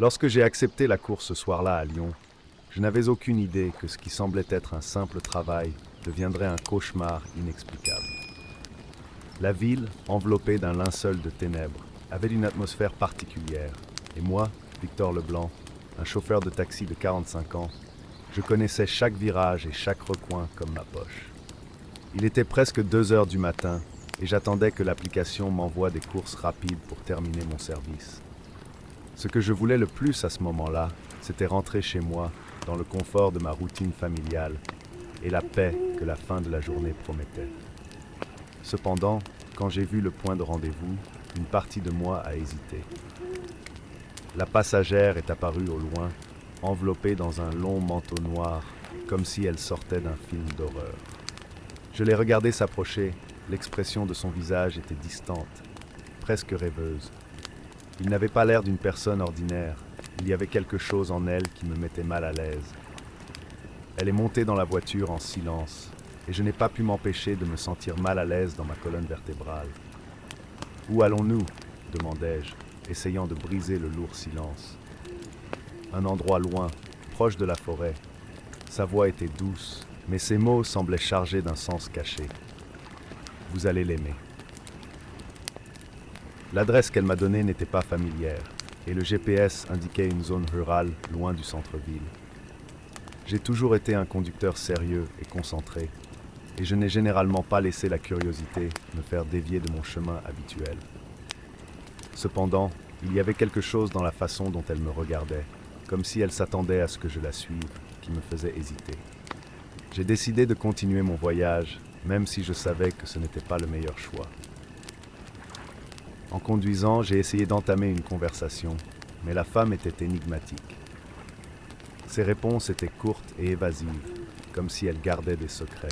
Lorsque j'ai accepté la course ce soir-là à Lyon, je n'avais aucune idée que ce qui semblait être un simple travail deviendrait un cauchemar inexplicable. La ville, enveloppée d'un linceul de ténèbres, avait une atmosphère particulière, et moi, Victor Leblanc, un chauffeur de taxi de 45 ans, je connaissais chaque virage et chaque recoin comme ma poche. Il était presque 2 heures du matin, et j'attendais que l'application m'envoie des courses rapides pour terminer mon service. Ce que je voulais le plus à ce moment-là, c'était rentrer chez moi, dans le confort de ma routine familiale, et la paix que la fin de la journée promettait. Cependant, quand j'ai vu le point de rendez-vous, une partie de moi a hésité. La passagère est apparue au loin, enveloppée dans un long manteau noir, comme si elle sortait d'un film d'horreur. Je l'ai regardée s'approcher, l'expression de son visage était distante, presque rêveuse. Il n'avait pas l'air d'une personne ordinaire, il y avait quelque chose en elle qui me mettait mal à l'aise. Elle est montée dans la voiture en silence, et je n'ai pas pu m'empêcher de me sentir mal à l'aise dans ma colonne vertébrale. « Où allons-nous » demandai-je, essayant de briser le lourd silence. Un endroit loin, proche de la forêt. Sa voix était douce, mais ses mots semblaient chargés d'un sens caché. « Vous allez l'aimer. » L'adresse qu'elle m'a donnée n'était pas familière, et le GPS indiquait une zone rurale loin du centre-ville. J'ai toujours été un conducteur sérieux et concentré, et je n'ai généralement pas laissé la curiosité me faire dévier de mon chemin habituel. Cependant, il y avait quelque chose dans la façon dont elle me regardait, comme si elle s'attendait à ce que je la suive, qui me faisait hésiter. J'ai décidé de continuer mon voyage, même si je savais que ce n'était pas le meilleur choix. En conduisant, j'ai essayé d'entamer une conversation, mais la femme était énigmatique. Ses réponses étaient courtes et évasives, comme si elle gardait des secrets.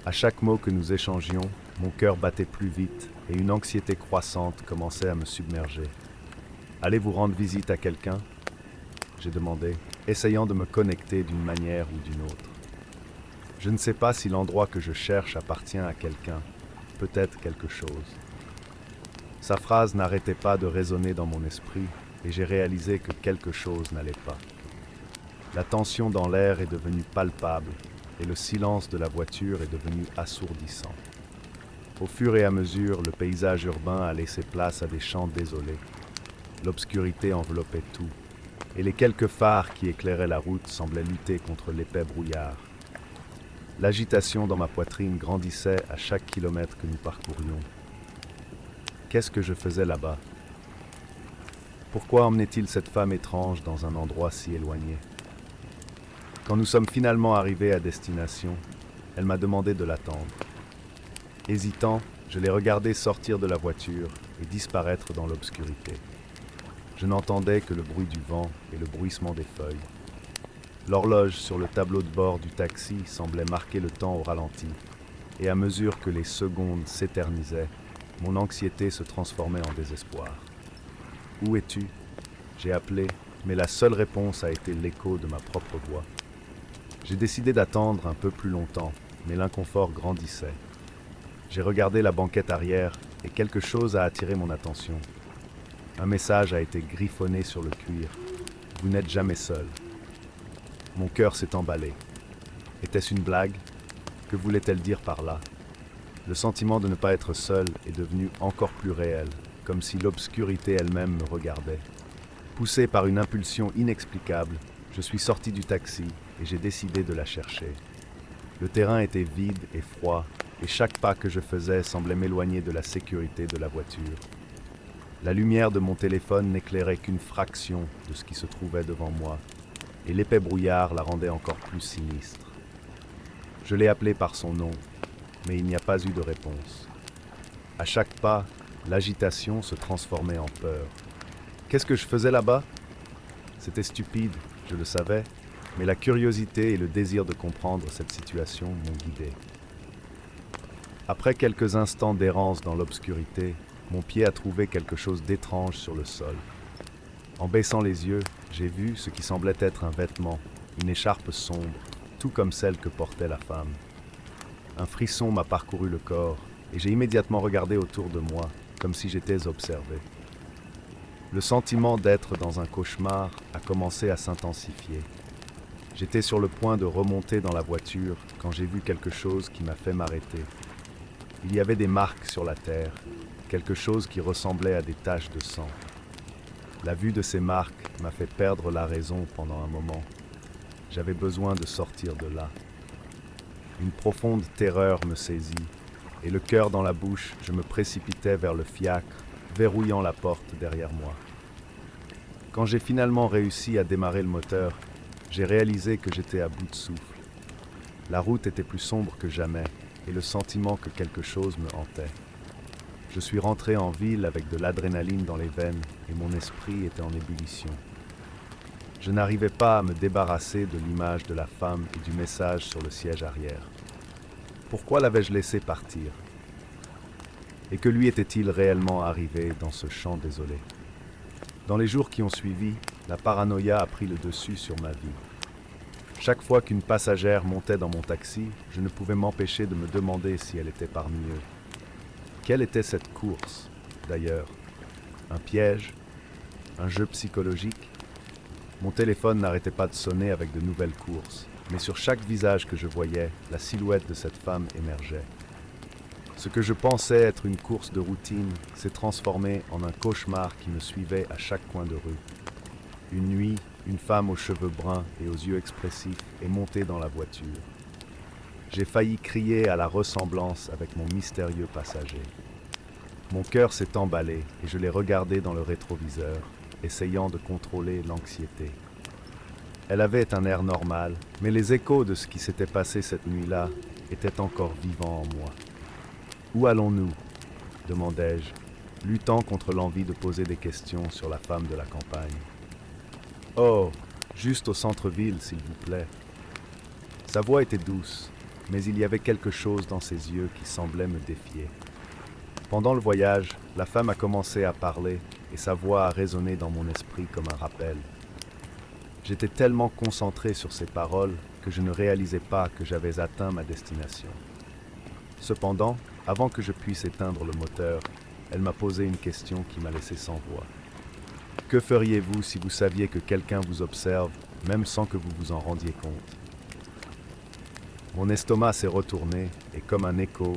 À chaque mot que nous échangions, mon cœur battait plus vite et une anxiété croissante commençait à me submerger. « Allez-vous rendre visite à quelqu'un » j'ai demandé, essayant de me connecter d'une manière ou d'une autre. Je ne sais pas si l'endroit que je cherche appartient à quelqu'un, peut-être quelque chose. Sa phrase n'arrêtait pas de résonner dans mon esprit et j'ai réalisé que quelque chose n'allait pas. La tension dans l'air est devenue palpable et le silence de la voiture est devenu assourdissant. Au fur et à mesure, le paysage urbain a laissé place à des champs désolés. L'obscurité enveloppait tout et les quelques phares qui éclairaient la route semblaient lutter contre l'épais brouillard. L'agitation dans ma poitrine grandissait à chaque kilomètre que nous parcourions. Qu'est-ce que je faisais là-bas? Pourquoi emmenait-il cette femme étrange dans un endroit si éloigné? Quand nous sommes finalement arrivés à destination, elle m'a demandé de l'attendre. Hésitant, je l'ai regardée sortir de la voiture et disparaître dans l'obscurité. Je n'entendais que le bruit du vent et le bruissement des feuilles. L'horloge sur le tableau de bord du taxi semblait marquer le temps au ralenti, et à mesure que les secondes s'éternisaient, mon anxiété se transformait en désespoir. « Où es-tu » j'ai appelé, mais la seule réponse a été l'écho de ma propre voix. J'ai décidé d'attendre un peu plus longtemps, mais l'inconfort grandissait. J'ai regardé la banquette arrière et quelque chose a attiré mon attention. Un message a été griffonné sur le cuir. « Vous n'êtes jamais seul. » Mon cœur s'est emballé. Était-ce une blague? Que voulait-elle dire par là? Le sentiment de ne pas être seul est devenu encore plus réel, comme si l'obscurité elle-même me regardait. Poussé par une impulsion inexplicable, je suis sorti du taxi et j'ai décidé de la chercher. Le terrain était vide et froid, et chaque pas que je faisais semblait m'éloigner de la sécurité de la voiture. La lumière de mon téléphone n'éclairait qu'une fraction de ce qui se trouvait devant moi, et l'épais brouillard la rendait encore plus sinistre. Je l'ai appelée par son nom, mais il n'y a pas eu de réponse. À chaque pas, l'agitation se transformait en peur. Qu'est-ce que je faisais là-bas? C'était stupide, je le savais, mais la curiosité et le désir de comprendre cette situation m'ont guidé. Après quelques instants d'errance dans l'obscurité, mon pied a trouvé quelque chose d'étrange sur le sol. En baissant les yeux, j'ai vu ce qui semblait être un vêtement, une écharpe sombre, tout comme celle que portait la femme. Un frisson m'a parcouru le corps et j'ai immédiatement regardé autour de moi, comme si j'étais observé. Le sentiment d'être dans un cauchemar a commencé à s'intensifier. J'étais sur le point de remonter dans la voiture quand j'ai vu quelque chose qui m'a fait m'arrêter. Il y avait des marques sur la terre, quelque chose qui ressemblait à des taches de sang. La vue de ces marques m'a fait perdre la raison pendant un moment. J'avais besoin de sortir de là. Une profonde terreur me saisit, et le cœur dans la bouche, je me précipitais vers le fiacre, verrouillant la porte derrière moi. Quand j'ai finalement réussi à démarrer le moteur, j'ai réalisé que j'étais à bout de souffle. La route était plus sombre que jamais, et le sentiment que quelque chose me hantait. Je suis rentré en ville avec de l'adrénaline dans les veines, et mon esprit était en ébullition. Je n'arrivais pas à me débarrasser de l'image de la femme et du message sur le siège arrière. Pourquoi l'avais-je laissé partir? Et que lui était-il réellement arrivé dans ce champ désolé? Dans les jours qui ont suivi, la paranoïa a pris le dessus sur ma vie. Chaque fois qu'une passagère montait dans mon taxi, je ne pouvais m'empêcher de me demander si elle était parmi eux. Quelle était cette course, d'ailleurs? Un piège? Un jeu psychologique? Mon téléphone n'arrêtait pas de sonner avec de nouvelles courses, mais sur chaque visage que je voyais, la silhouette de cette femme émergeait. Ce que je pensais être une course de routine s'est transformé en un cauchemar qui me suivait à chaque coin de rue. Une nuit, une femme aux cheveux bruns et aux yeux expressifs est montée dans la voiture. J'ai failli crier à la ressemblance avec mon mystérieux passager. Mon cœur s'est emballé et je l'ai regardé dans le rétroviseur, essayant de contrôler l'anxiété. Elle avait un air normal, mais les échos de ce qui s'était passé cette nuit-là étaient encore vivants en moi. « Où allons-nous » demandai-je, luttant contre l'envie de poser des questions sur la femme de la campagne. « Oh, juste au centre-ville, s'il vous plaît. » Sa voix était douce, mais il y avait quelque chose dans ses yeux qui semblait me défier. Pendant le voyage, la femme a commencé à parler et sa voix a résonné dans mon esprit comme un rappel. J'étais tellement concentré sur ses paroles que je ne réalisais pas que j'avais atteint ma destination. Cependant, avant que je puisse éteindre le moteur, elle m'a posé une question qui m'a laissé sans voix. Que feriez-vous si vous saviez que quelqu'un vous observe, même sans que vous vous en rendiez compte? Mon estomac s'est retourné et comme un écho,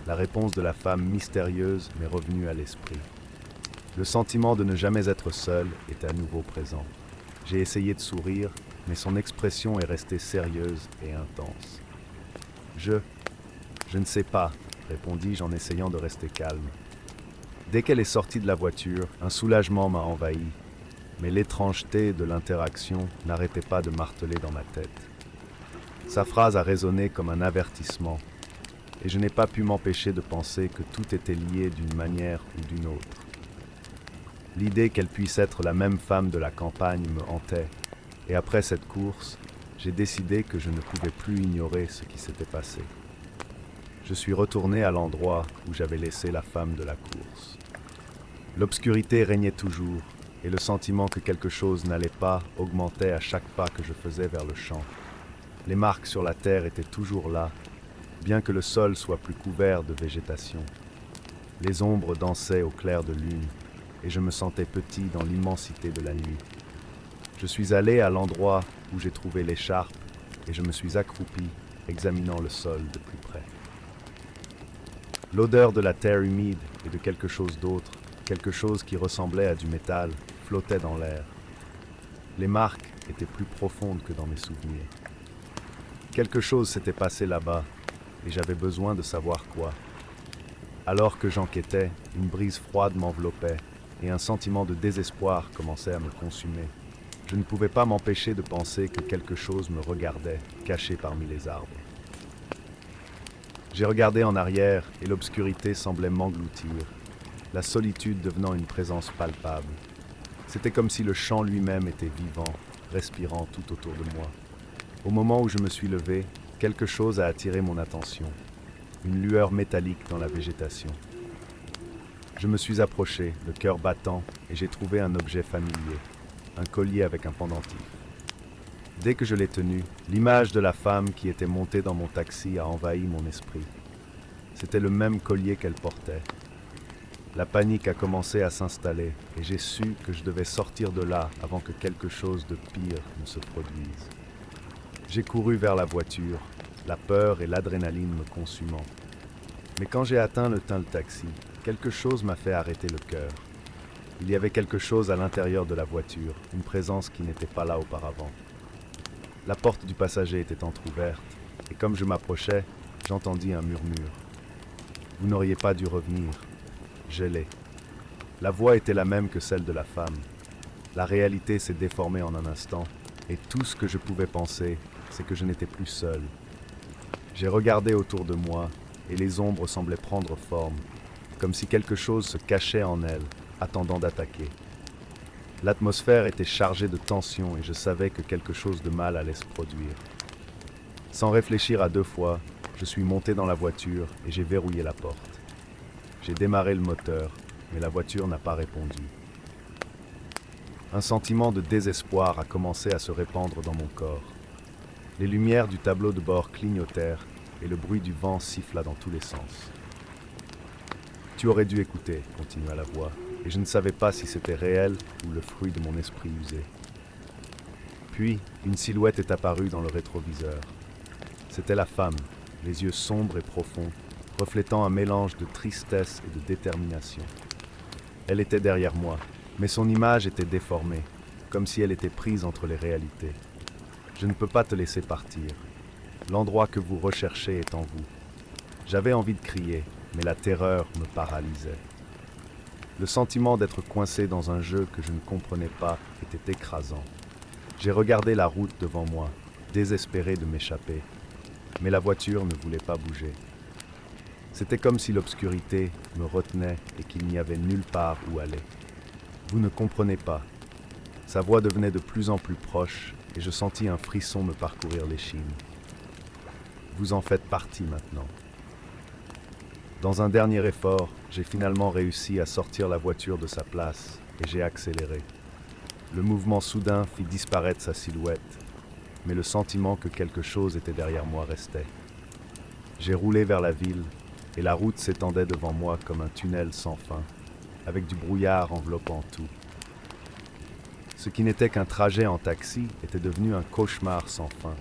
la réponse de la femme mystérieuse m'est revenue à l'esprit. Le sentiment de ne jamais être seul est à nouveau présent. J'ai essayé de sourire, mais son expression est restée sérieuse et intense. Je ne sais pas, répondis-je en essayant de rester calme. Dès qu'elle est sortie de la voiture, un soulagement m'a envahi, mais l'étrangeté de l'interaction n'arrêtait pas de marteler dans ma tête. Sa phrase a résonné comme un avertissement, et je n'ai pas pu m'empêcher de penser que tout était lié d'une manière ou d'une autre. L'idée qu'elle puisse être la même femme de la campagne me hantait, et après cette course, j'ai décidé que je ne pouvais plus ignorer ce qui s'était passé. Je suis retourné à l'endroit où j'avais laissé la femme de la course. L'obscurité régnait toujours, et le sentiment que quelque chose n'allait pas augmentait à chaque pas que je faisais vers le champ. Les marques sur la terre étaient toujours là, bien que le sol soit plus couvert de végétation. Les ombres dansaient au clair de lune, et je me sentais petit dans l'immensité de la nuit. Je suis allé à l'endroit où j'ai trouvé l'écharpe, et je me suis accroupi, examinant le sol de plus près. L'odeur de la terre humide et de quelque chose d'autre, quelque chose qui ressemblait à du métal, flottait dans l'air. Les marques étaient plus profondes que dans mes souvenirs. Quelque chose s'était passé là-bas, et j'avais besoin de savoir quoi. Alors que j'enquêtais, une brise froide m'enveloppait, et un sentiment de désespoir commençait à me consumer. Je ne pouvais pas m'empêcher de penser que quelque chose me regardait, caché parmi les arbres. J'ai regardé en arrière et l'obscurité semblait m'engloutir, la solitude devenant une présence palpable. C'était comme si le champ lui-même était vivant, respirant tout autour de moi. Au moment où je me suis levé, quelque chose a attiré mon attention, une lueur métallique dans la végétation. Je me suis approché, le cœur battant, et j'ai trouvé un objet familier, un collier avec un pendentif. Dès que je l'ai tenu, l'image de la femme qui était montée dans mon taxi a envahi mon esprit. C'était le même collier qu'elle portait. La panique a commencé à s'installer et j'ai su que je devais sortir de là avant que quelque chose de pire ne se produise. J'ai couru vers la voiture, la peur et l'adrénaline me consumant. Mais quand j'ai atteint le taxi, quelque chose m'a fait arrêter le cœur. Il y avait quelque chose à l'intérieur de la voiture, une présence qui n'était pas là auparavant. La porte du passager était entr'ouverte, et comme je m'approchais, j'entendis un murmure. « Vous n'auriez pas dû revenir. » Je l'ai. La voix était la même que celle de la femme. La réalité s'est déformée en un instant, et tout ce que je pouvais penser, c'est que je n'étais plus seul. J'ai regardé autour de moi, et les ombres semblaient prendre forme, comme si quelque chose se cachait en elles, attendant d'attaquer. L'atmosphère était chargée de tension et je savais que quelque chose de mal allait se produire. Sans réfléchir à deux fois, je suis monté dans la voiture et j'ai verrouillé la porte. J'ai démarré le moteur, mais la voiture n'a pas répondu. Un sentiment de désespoir a commencé à se répandre dans mon corps. Les lumières du tableau de bord clignotèrent et le bruit du vent siffla dans tous les sens. « Tu aurais dû écouter », continua la voix, et je ne savais pas si c'était réel ou le fruit de mon esprit usé. Puis, une silhouette est apparue dans le rétroviseur. C'était la femme, les yeux sombres et profonds, reflétant un mélange de tristesse et de détermination. Elle était derrière moi, mais son image était déformée, comme si elle était prise entre les réalités. Je ne peux pas te laisser partir. L'endroit que vous recherchez est en vous. J'avais envie de crier, mais la terreur me paralysait. Le sentiment d'être coincé dans un jeu que je ne comprenais pas était écrasant. J'ai regardé la route devant moi, désespéré de m'échapper, mais la voiture ne voulait pas bouger. C'était comme si l'obscurité me retenait et qu'il n'y avait nulle part où aller. Vous ne comprenez pas. Sa voix devenait de plus en plus proche et je sentis un frisson me parcourir l'échine. Vous en faites partie maintenant. Dans un dernier effort, j'ai finalement réussi à sortir la voiture de sa place et j'ai accéléré. Le mouvement soudain fit disparaître sa silhouette, mais le sentiment que quelque chose était derrière moi restait. J'ai roulé vers la ville et la route s'étendait devant moi comme un tunnel sans fin, avec du brouillard enveloppant tout. Ce qui n'était qu'un trajet en taxi était devenu un cauchemar sans fin.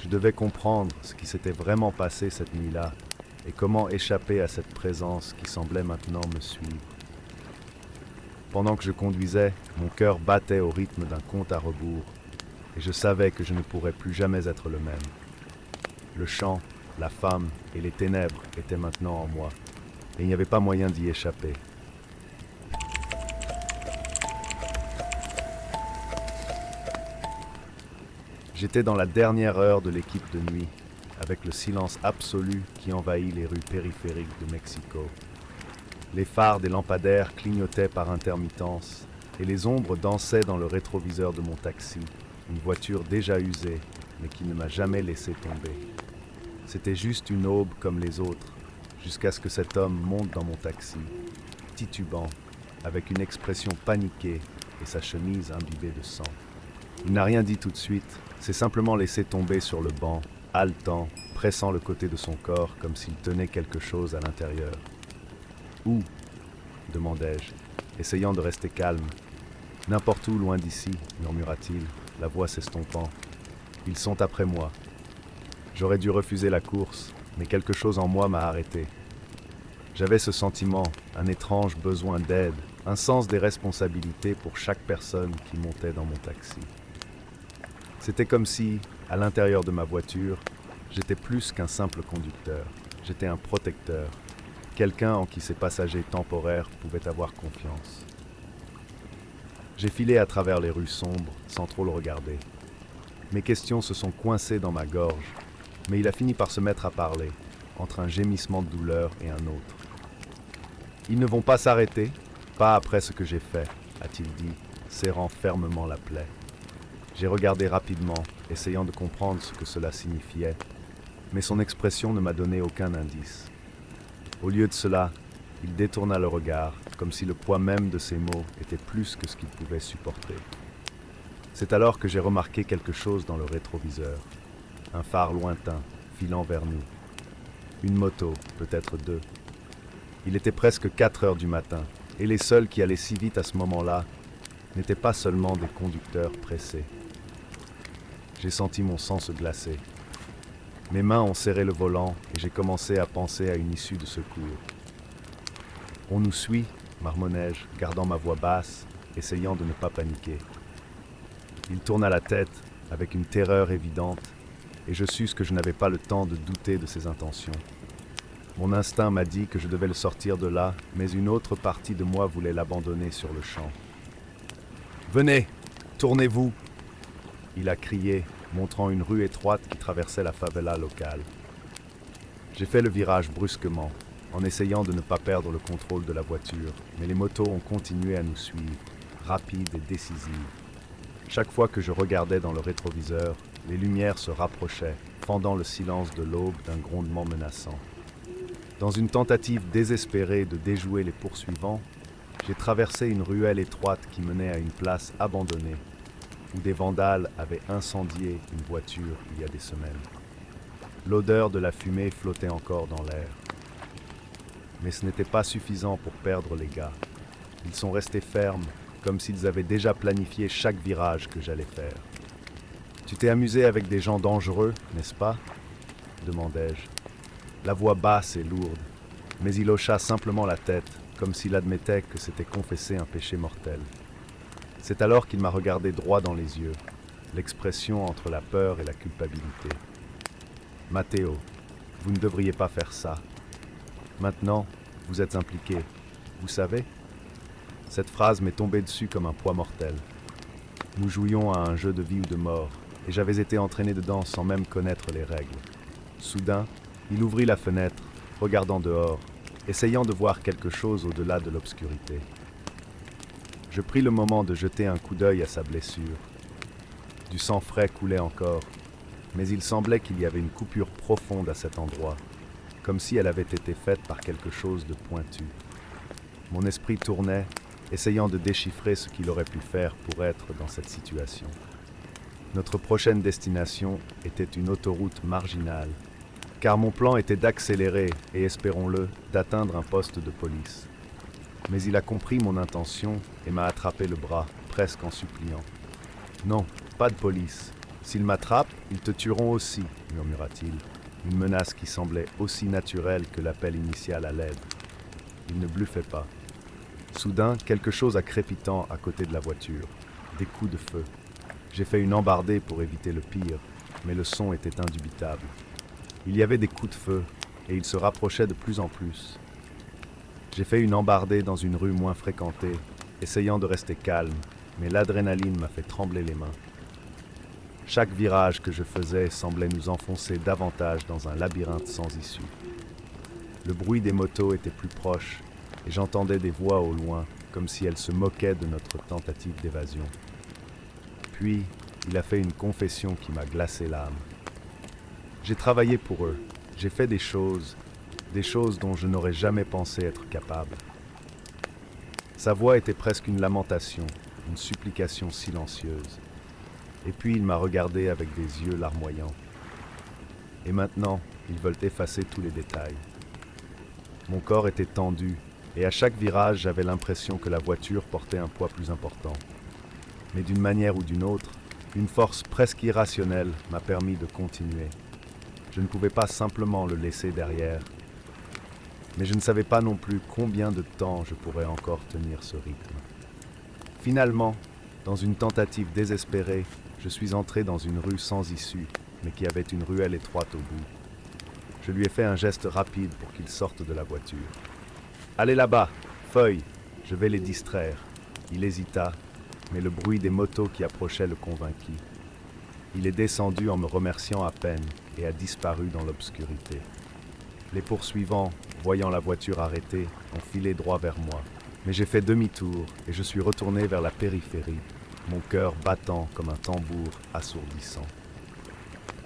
Je devais comprendre ce qui s'était vraiment passé cette nuit-là et comment échapper à cette présence qui semblait maintenant me suivre. Pendant que je conduisais, mon cœur battait au rythme d'un compte à rebours et je savais que je ne pourrais plus jamais être le même. Le chant, la femme et les ténèbres étaient maintenant en moi et il n'y avait pas moyen d'y échapper. J'étais dans la dernière heure de l'équipe de nuit, avec le silence absolu qui envahit les rues périphériques de Mexico. Les phares des lampadaires clignotaient par intermittence et les ombres dansaient dans le rétroviseur de mon taxi, une voiture déjà usée, mais qui ne m'a jamais laissé tomber. C'était juste une aube comme les autres, jusqu'à ce que cet homme monte dans mon taxi, titubant, avec une expression paniquée et sa chemise imbibée de sang. Il n'a rien dit tout de suite, s'est simplement laissé tomber sur le banc, haletant, pressant le côté de son corps comme s'il tenait quelque chose à l'intérieur. « Où » demandai-je, essayant de rester calme. « N'importe où, loin d'ici » murmura-t-il, la voix s'estompant. « Ils sont après moi. » J'aurais dû refuser la course, mais quelque chose en moi m'a arrêté. J'avais ce sentiment, un étrange besoin d'aide, un sens des responsabilités pour chaque personne qui montait dans mon taxi. C'était comme si, à l'intérieur de ma voiture, j'étais plus qu'un simple conducteur. J'étais un protecteur, quelqu'un en qui ces passagers temporaires pouvaient avoir confiance. J'ai filé à travers les rues sombres, sans trop le regarder. Mes questions se sont coincées dans ma gorge, mais il a fini par se mettre à parler, entre un gémissement de douleur et un autre. « Ils ne vont pas s'arrêter, pas après ce que j'ai fait, » a-t-il dit, serrant fermement la plaie. J'ai regardé rapidement, essayant de comprendre ce que cela signifiait, mais son expression ne m'a donné aucun indice. Au lieu de cela, il détourna le regard, comme si le poids même de ses mots était plus que ce qu'il pouvait supporter. C'est alors que j'ai remarqué quelque chose dans le rétroviseur. Un phare lointain, filant vers nous. Une moto, peut-être deux. Il était presque 4 heures du matin, et les seuls qui allaient si vite à ce moment-là n'étaient pas seulement des conducteurs pressés. J'ai senti mon sang se glacer. Mes mains ont serré le volant et j'ai commencé à penser à une issue de secours. On nous suit, marmonnai-je, gardant ma voix basse, essayant de ne pas paniquer. Il tourna la tête avec une terreur évidente et je sus que je n'avais pas le temps de douter de ses intentions. Mon instinct m'a dit que je devais le sortir de là, mais une autre partie de moi voulait l'abandonner sur le champ. « Venez, tournez-vous !» il a crié, montrant une rue étroite qui traversait la favela locale. J'ai fait le virage brusquement, en essayant de ne pas perdre le contrôle de la voiture, mais les motos ont continué à nous suivre, rapides et décisives. Chaque fois que je regardais dans le rétroviseur, les lumières se rapprochaient, fendant le silence de l'aube d'un grondement menaçant. Dans une tentative désespérée de déjouer les poursuivants, j'ai traversé une ruelle étroite qui menait à une place abandonnée, où des vandales avaient incendié une voiture il y a des semaines. L'odeur de la fumée flottait encore dans l'air. Mais ce n'était pas suffisant pour perdre les gars. Ils sont restés fermes, comme s'ils avaient déjà planifié chaque virage que j'allais faire. « Tu t'es amusé avec des gens dangereux, n'est-ce pas ?» demandai-je. La voix basse et lourde, mais il hocha simplement la tête, comme s'il admettait que c'était confesser un péché mortel. C'est alors qu'il m'a regardé droit dans les yeux, l'expression entre la peur et la culpabilité. « Matteo, vous ne devriez pas faire ça. Maintenant, vous êtes impliqué, vous savez ?» Cette phrase m'est tombée dessus comme un poids mortel. Nous jouions à un jeu de vie ou de mort, et j'avais été entraîné dedans sans même connaître les règles. Soudain, il ouvrit la fenêtre, regardant dehors, essayant de voir quelque chose au-delà de l'obscurité. Je pris le moment de jeter un coup d'œil à sa blessure. Du sang frais coulait encore, mais il semblait qu'il y avait une coupure profonde à cet endroit, comme si elle avait été faite par quelque chose de pointu. Mon esprit tournait, essayant de déchiffrer ce qu'il aurait pu faire pour être dans cette situation. Notre prochaine destination était une autoroute marginale, car mon plan était d'accélérer et, espérons-le, d'atteindre un poste de police. Mais il a compris mon intention et m'a attrapé le bras, presque en suppliant. « Non, pas de police. S'ils m'attrapent, ils te tueront aussi, » murmura-t-il, une menace qui semblait aussi naturelle que l'appel initial à l'aide. Il ne bluffait pas. Soudain, quelque chose a crépitant à côté de la voiture. Des coups de feu. J'ai fait une embardée pour éviter le pire, mais le son était indubitable. Il y avait des coups de feu, et ils se rapprochaient de plus en plus. J'ai fait une embardée dans une rue moins fréquentée, essayant de rester calme, mais l'adrénaline m'a fait trembler les mains. Chaque virage que je faisais semblait nous enfoncer davantage dans un labyrinthe sans issue. Le bruit des motos était plus proche, et j'entendais des voix au loin, comme si elles se moquaient de notre tentative d'évasion. Puis, il a fait une confession qui m'a glacé l'âme. J'ai travaillé pour eux, j'ai fait des choses dont je n'aurais jamais pensé être capable. Sa voix était presque une lamentation, une supplication silencieuse. Et puis il m'a regardé avec des yeux larmoyants. Et maintenant, ils veulent effacer tous les détails. Mon corps était tendu, et à chaque virage, j'avais l'impression que la voiture portait un poids plus important. Mais d'une manière ou d'une autre, une force presque irrationnelle m'a permis de continuer. Je ne pouvais pas simplement le laisser derrière. Mais je ne savais pas non plus combien de temps je pourrais encore tenir ce rythme. Finalement, dans une tentative désespérée, je suis entré dans une rue sans issue, mais qui avait une ruelle étroite au bout. Je lui ai fait un geste rapide pour qu'il sorte de la voiture. « Allez là-bas, Feuille, je vais les distraire. » Il hésita, mais le bruit des motos qui approchaient le convainquit. Il est descendu en me remerciant à peine et a disparu dans l'obscurité. Les poursuivants, voyant la voiture arrêtée, ont filé droit vers moi. Mais j'ai fait demi-tour et je suis retourné vers la périphérie, mon cœur battant comme un tambour assourdissant.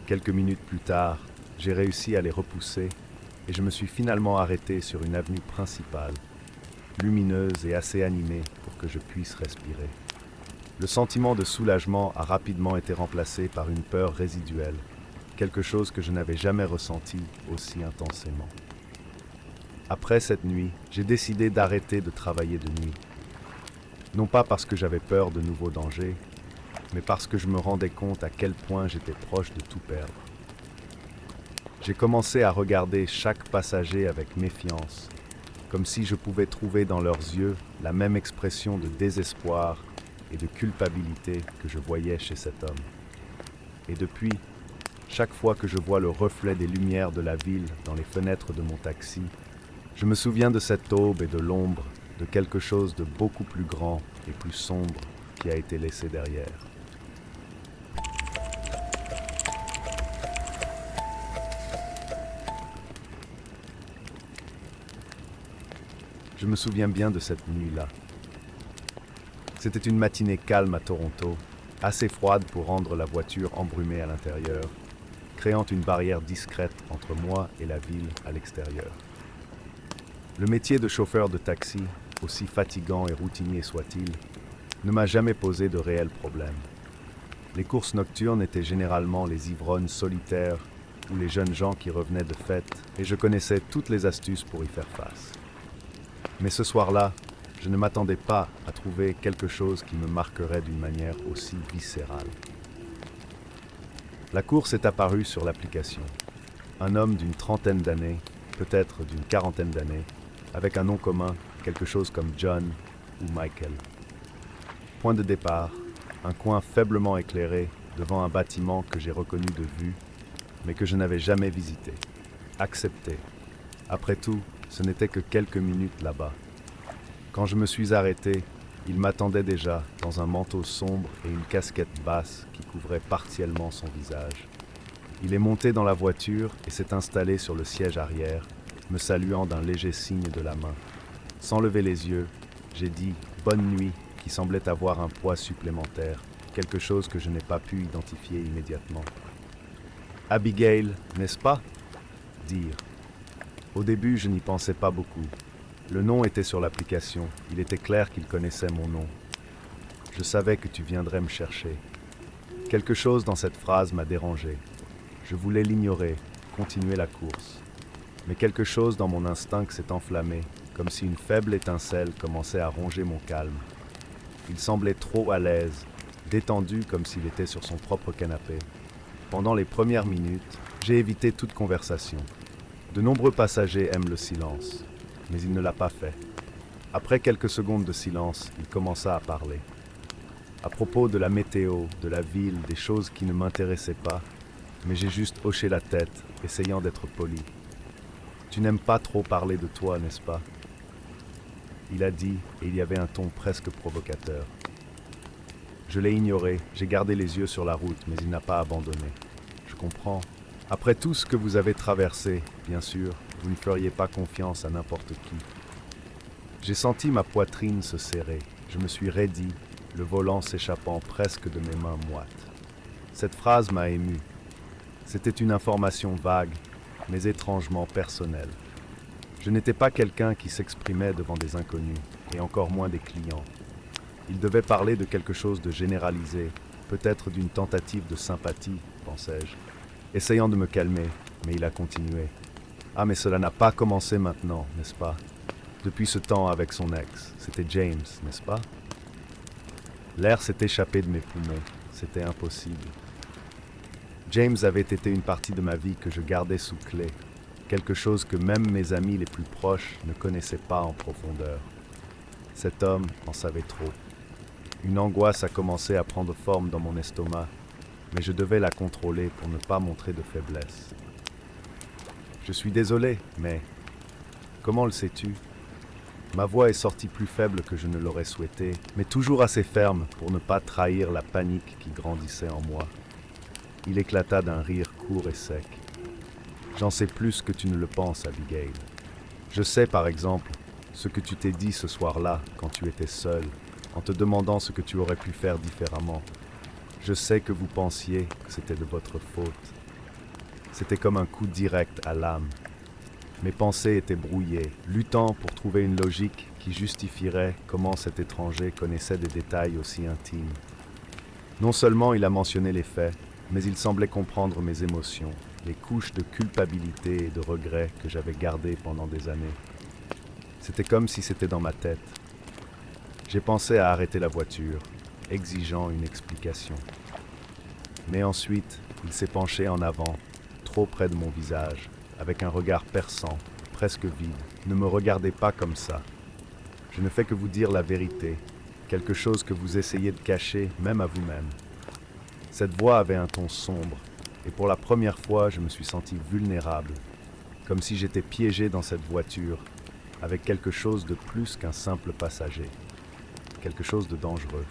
Quelques minutes plus tard, j'ai réussi à les repousser et je me suis finalement arrêté sur une avenue principale, lumineuse et assez animée pour que je puisse respirer. Le sentiment de soulagement a rapidement été remplacé par une peur résiduelle, quelque chose que je n'avais jamais ressenti aussi intensément. Après cette nuit, j'ai décidé d'arrêter de travailler de nuit. Non pas parce que j'avais peur de nouveaux dangers, mais parce que je me rendais compte à quel point j'étais proche de tout perdre. J'ai commencé à regarder chaque passager avec méfiance, comme si je pouvais trouver dans leurs yeux la même expression de désespoir et de culpabilité que je voyais chez cet homme. Et depuis, chaque fois que je vois le reflet des lumières de la ville dans les fenêtres de mon taxi, je me souviens de cette aube et de l'ombre, de quelque chose de beaucoup plus grand et plus sombre qui a été laissé derrière. Je me souviens bien de cette nuit-là. C'était une matinée calme à Toronto, assez froide pour rendre la voiture embrumée à l'intérieur, créant une barrière discrète entre moi et la ville à l'extérieur. Le métier de chauffeur de taxi, aussi fatigant et routinier soit-il, ne m'a jamais posé de réels problèmes. Les courses nocturnes étaient généralement les ivrognes solitaires ou les jeunes gens qui revenaient de fête, et je connaissais toutes les astuces pour y faire face. Mais ce soir-là, je ne m'attendais pas à trouver quelque chose qui me marquerait d'une manière aussi viscérale. La course est apparue sur l'application. Un homme d'une trentaine d'années, peut-être d'une quarantaine d'années, avec un nom commun, quelque chose comme John ou Michael. Point de départ, un coin faiblement éclairé devant un bâtiment que j'ai reconnu de vue, mais que je n'avais jamais visité. Accepté. Après tout, ce n'était que quelques minutes là-bas. Quand je me suis arrêté, il m'attendait déjà dans un manteau sombre et une casquette basse qui couvrait partiellement son visage. Il est monté dans la voiture et s'est installé sur le siège arrière, me saluant d'un léger signe de la main. Sans lever les yeux, j'ai dit « bonne nuit » qui semblait avoir un poids supplémentaire, quelque chose que je n'ai pas pu identifier immédiatement. « Abigail, n'est-ce pas ?» Dire. Au début, je n'y pensais pas beaucoup. Le nom était sur l'application, il était clair qu'il connaissait mon nom. Je savais que tu viendrais me chercher. Quelque chose dans cette phrase m'a dérangé. Je voulais l'ignorer, continuer la course. Mais quelque chose dans mon instinct s'est enflammé, comme si une faible étincelle commençait à ronger mon calme. Il semblait trop à l'aise, détendu comme s'il était sur son propre canapé. Pendant les premières minutes, j'ai évité toute conversation. De nombreux passagers aiment le silence, mais il ne l'a pas fait. Après quelques secondes de silence, il commença à parler. À propos de la météo, de la ville, des choses qui ne m'intéressaient pas, mais j'ai juste hoché la tête, essayant d'être poli. « Tu n'aimes pas trop parler de toi, n'est-ce pas ?» Il a dit, et il y avait un ton presque provocateur. Je l'ai ignoré, j'ai gardé les yeux sur la route, mais il n'a pas abandonné. Je comprends. Après tout ce que vous avez traversé, bien sûr, vous ne feriez pas confiance à n'importe qui. J'ai senti ma poitrine se serrer. Je me suis raidi, le volant s'échappant presque de mes mains moites. Cette phrase m'a ému. C'était une information vague, mais étrangement personnelle. Je n'étais pas quelqu'un qui s'exprimait devant des inconnus, et encore moins des clients. Il devait parler de quelque chose de généralisé, peut-être d'une tentative de sympathie, pensais-je. Essayant de me calmer, mais il a continué. « Ah, mais cela n'a pas commencé maintenant, n'est-ce pas? Depuis ce temps avec son ex, c'était James, n'est-ce pas? » L'air s'est échappé de mes poumons, c'était impossible. James avait été une partie de ma vie que je gardais sous clé, quelque chose que même mes amis les plus proches ne connaissaient pas en profondeur. Cet homme en savait trop. Une angoisse a commencé à prendre forme dans mon estomac, mais je devais la contrôler pour ne pas montrer de faiblesse. Je suis désolé, mais... Comment le sais-tu? Ma voix est sortie plus faible que je ne l'aurais souhaité, mais toujours assez ferme pour ne pas trahir la panique qui grandissait en moi. Il éclata d'un rire court et sec. J'en sais plus que tu ne le penses, Abigail. Je sais, par exemple, ce que tu t'es dit ce soir-là, quand tu étais seule, en te demandant ce que tu aurais pu faire différemment. Je sais que vous pensiez que c'était de votre faute. C'était comme un coup direct à l'âme. Mes pensées étaient brouillées, luttant pour trouver une logique qui justifierait comment cet étranger connaissait des détails aussi intimes. Non seulement il a mentionné les faits, mais il semblait comprendre mes émotions, les couches de culpabilité et de regret que j'avais gardées pendant des années. C'était comme si c'était dans ma tête. J'ai pensé à arrêter la voiture, exigeant une explication. Mais ensuite, il s'est penché en avant, trop près de mon visage, avec un regard perçant, presque vide. Ne me regardez pas comme ça. Je ne fais que vous dire la vérité, quelque chose que vous essayez de cacher, même à vous-même. Cette voix avait un ton sombre, et pour la première fois, je me suis senti vulnérable, comme si j'étais piégé dans cette voiture, avec quelque chose de plus qu'un simple passager, quelque chose de dangereux.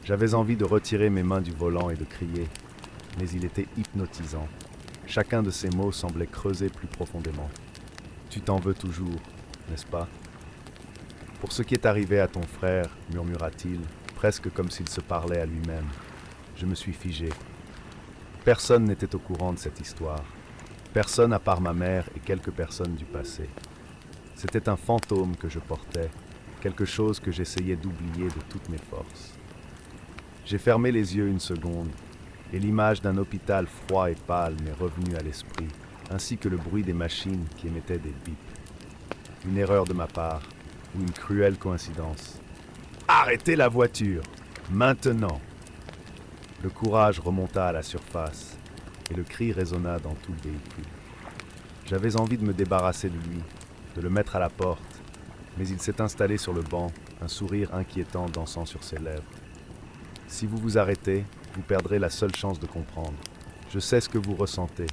J'avais envie de retirer mes mains du volant et de crier, mais il était hypnotisant. Chacun de ces mots semblait creuser plus profondément. Tu t'en veux toujours, n'est-ce pas? Pour ce qui est arrivé à ton frère, murmura-t-il, presque comme s'il se parlait à lui-même. Je me suis figé. Personne n'était au courant de cette histoire. Personne à part ma mère et quelques personnes du passé. C'était un fantôme que je portais, quelque chose que j'essayais d'oublier de toutes mes forces. J'ai fermé les yeux une seconde, et l'image d'un hôpital froid et pâle m'est revenue à l'esprit, ainsi que le bruit des machines qui émettaient des bips. Une erreur de ma part, ou une cruelle coïncidence. Arrêtez la voiture, maintenant! Le courage remonta à la surface, et le cri résonna dans tout le véhicule. J'avais envie de me débarrasser de lui, de le mettre à la porte, mais il s'est installé sur le banc, un sourire inquiétant dansant sur ses lèvres. Si vous vous arrêtez, vous perdrez la seule chance de comprendre. Je sais ce que vous ressentez,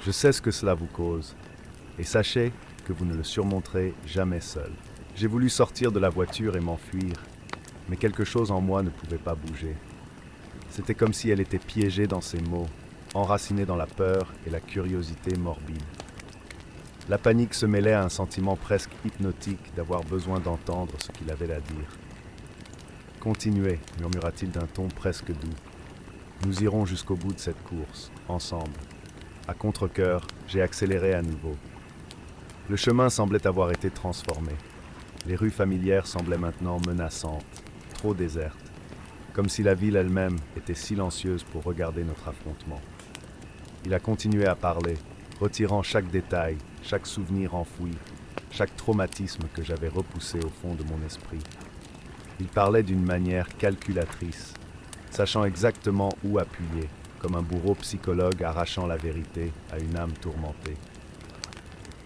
je sais ce que cela vous cause, et sachez que vous ne le surmonterez jamais seul. J'ai voulu sortir de la voiture et m'enfuir, mais quelque chose en moi ne pouvait pas bouger. C'était comme si elle était piégée dans ses mots, enracinée dans la peur et la curiosité morbide. La panique se mêlait à un sentiment presque hypnotique d'avoir besoin d'entendre ce qu'il avait à dire. « Continuez, murmura-t-il d'un ton presque doux. Nous irons jusqu'au bout de cette course, ensemble. » À contre-cœur, j'ai accéléré à nouveau. Le chemin semblait avoir été transformé. Les rues familières semblaient maintenant menaçantes, trop désertes, comme si la ville elle-même était silencieuse pour regarder notre affrontement. Il a continué à parler, retirant chaque détail, chaque souvenir enfoui, chaque traumatisme que j'avais repoussé au fond de mon esprit. Il parlait d'une manière calculatrice, sachant exactement où appuyer, comme un bourreau psychologue arrachant la vérité à une âme tourmentée.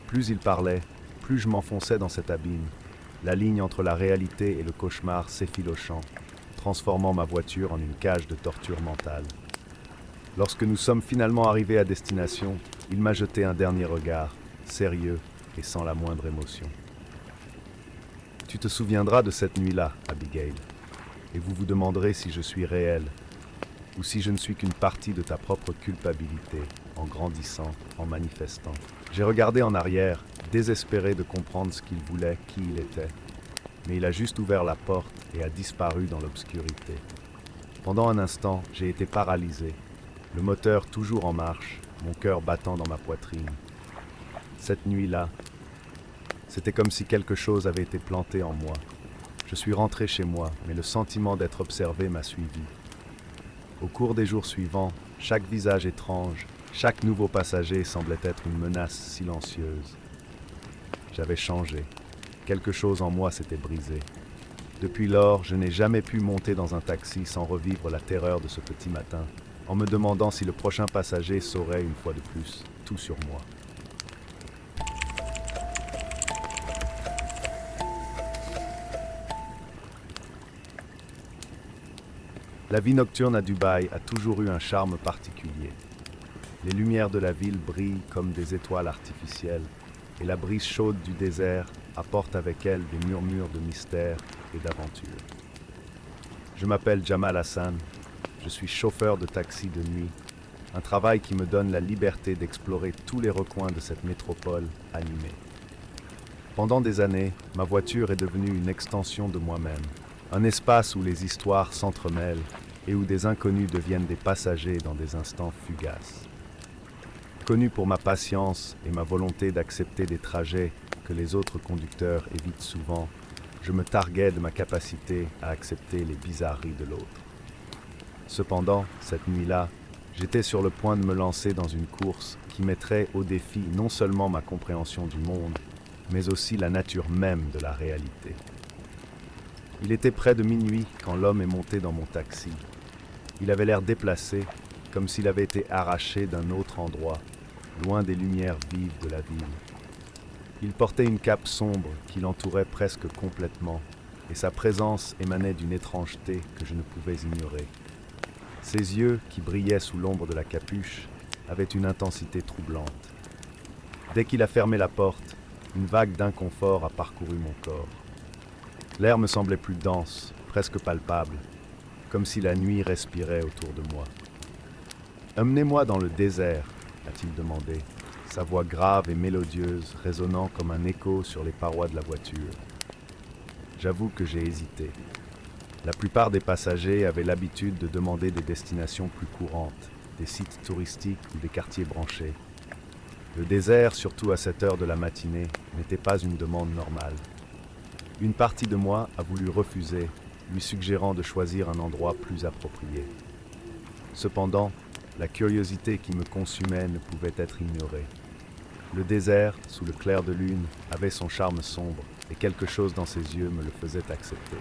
Plus il parlait, plus je m'enfonçais dans cet abîme, la ligne entre la réalité et le cauchemar s'effilochant, transformant ma voiture en une cage de torture mentale. Lorsque nous sommes finalement arrivés à destination, il m'a jeté un dernier regard, sérieux et sans la moindre émotion. Tu te souviendras de cette nuit-là, Abigail, et vous vous demanderez si je suis réel, ou si je ne suis qu'une partie de ta propre culpabilité, en grandissant, en manifestant. J'ai regardé en arrière, désespéré de comprendre ce qu'il voulait, qui il était, mais il a juste ouvert la porte et a disparu dans l'obscurité. Pendant un instant, j'ai été paralysé, le moteur toujours en marche, mon cœur battant dans ma poitrine. Cette nuit-là, c'était comme si quelque chose avait été planté en moi. Je suis rentré chez moi, mais le sentiment d'être observé m'a suivi. Au cours des jours suivants, chaque visage étrange, chaque nouveau passager semblait être une menace silencieuse. J'avais changé. Quelque chose en moi s'était brisé. Depuis lors, je n'ai jamais pu monter dans un taxi sans revivre la terreur de ce petit matin, en me demandant si le prochain passager saurait une fois de plus tout sur moi. La vie nocturne à Dubaï a toujours eu un charme particulier. Les lumières de la ville brillent comme des étoiles artificielles, et la brise chaude du désert apporte avec elle des murmures de mystère et d'aventure. Je m'appelle Jamal Hassan, je suis chauffeur de taxi de nuit, un travail qui me donne la liberté d'explorer tous les recoins de cette métropole animée. Pendant des années, ma voiture est devenue une extension de moi-même, un espace où les histoires s'entremêlent et où des inconnus deviennent des passagers dans des instants fugaces. Connu pour ma patience et ma volonté d'accepter des trajets que les autres conducteurs évitent souvent, je me targuais de ma capacité à accepter les bizarreries de l'autre. Cependant, cette nuit-là, j'étais sur le point de me lancer dans une course qui mettrait au défi non seulement ma compréhension du monde, mais aussi la nature même de la réalité. Il était près de minuit quand l'homme est monté dans mon taxi. Il avait l'air déplacé, comme s'il avait été arraché d'un autre endroit, loin des lumières vives de la ville. Il portait une cape sombre qui l'entourait presque complètement, et sa présence émanait d'une étrangeté que je ne pouvais ignorer. Ses yeux, qui brillaient sous l'ombre de la capuche, avaient une intensité troublante. Dès qu'il a fermé la porte, une vague d'inconfort a parcouru mon corps. L'air me semblait plus dense, presque palpable, comme si la nuit respirait autour de moi. « Emmenez-moi dans le désert », a-t-il demandé, sa voix grave et mélodieuse résonnant comme un écho sur les parois de la voiture. J'avoue que j'ai hésité. La plupart des passagers avaient l'habitude de demander des destinations plus courantes, des sites touristiques ou des quartiers branchés. Le désert, surtout à cette heure de la matinée, n'était pas une demande normale. Une partie de moi a voulu refuser, lui suggérant de choisir un endroit plus approprié. Cependant, la curiosité qui me consumait ne pouvait être ignorée. Le désert, sous le clair de lune, avait son charme sombre, et quelque chose dans ses yeux me le faisait accepter.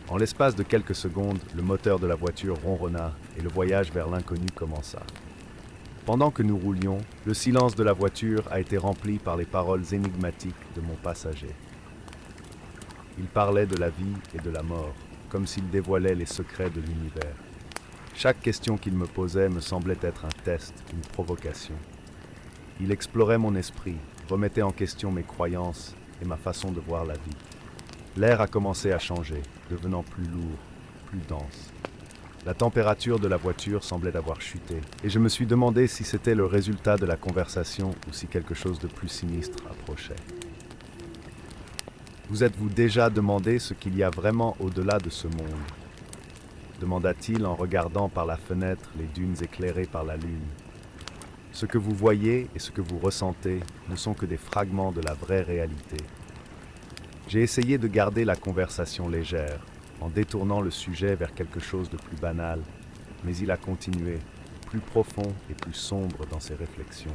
En l'espace de quelques secondes, le moteur de la voiture ronronna et le voyage vers l'inconnu commença. Pendant que nous roulions, le silence de la voiture a été rempli par les paroles énigmatiques de mon passager. Il parlait de la vie et de la mort, comme s'il dévoilait les secrets de l'univers. Chaque question qu'il me posait me semblait être un test, une provocation. Il explorait mon esprit, remettait en question mes croyances et ma façon de voir la vie. L'air a commencé à changer, devenant plus lourd, plus dense. La température de la voiture semblait avoir chuté, et je me suis demandé si c'était le résultat de la conversation ou si quelque chose de plus sinistre approchait. Vous êtes-vous déjà demandé ce qu'il y a vraiment au-delà de ce monde ? Demanda-t-il en regardant par la fenêtre les dunes éclairées par la lune. Ce que vous voyez et ce que vous ressentez ne sont que des fragments de la vraie réalité. J'ai essayé de garder la conversation légère, en détournant le sujet vers quelque chose de plus banal, mais il a continué, plus profond et plus sombre dans ses réflexions.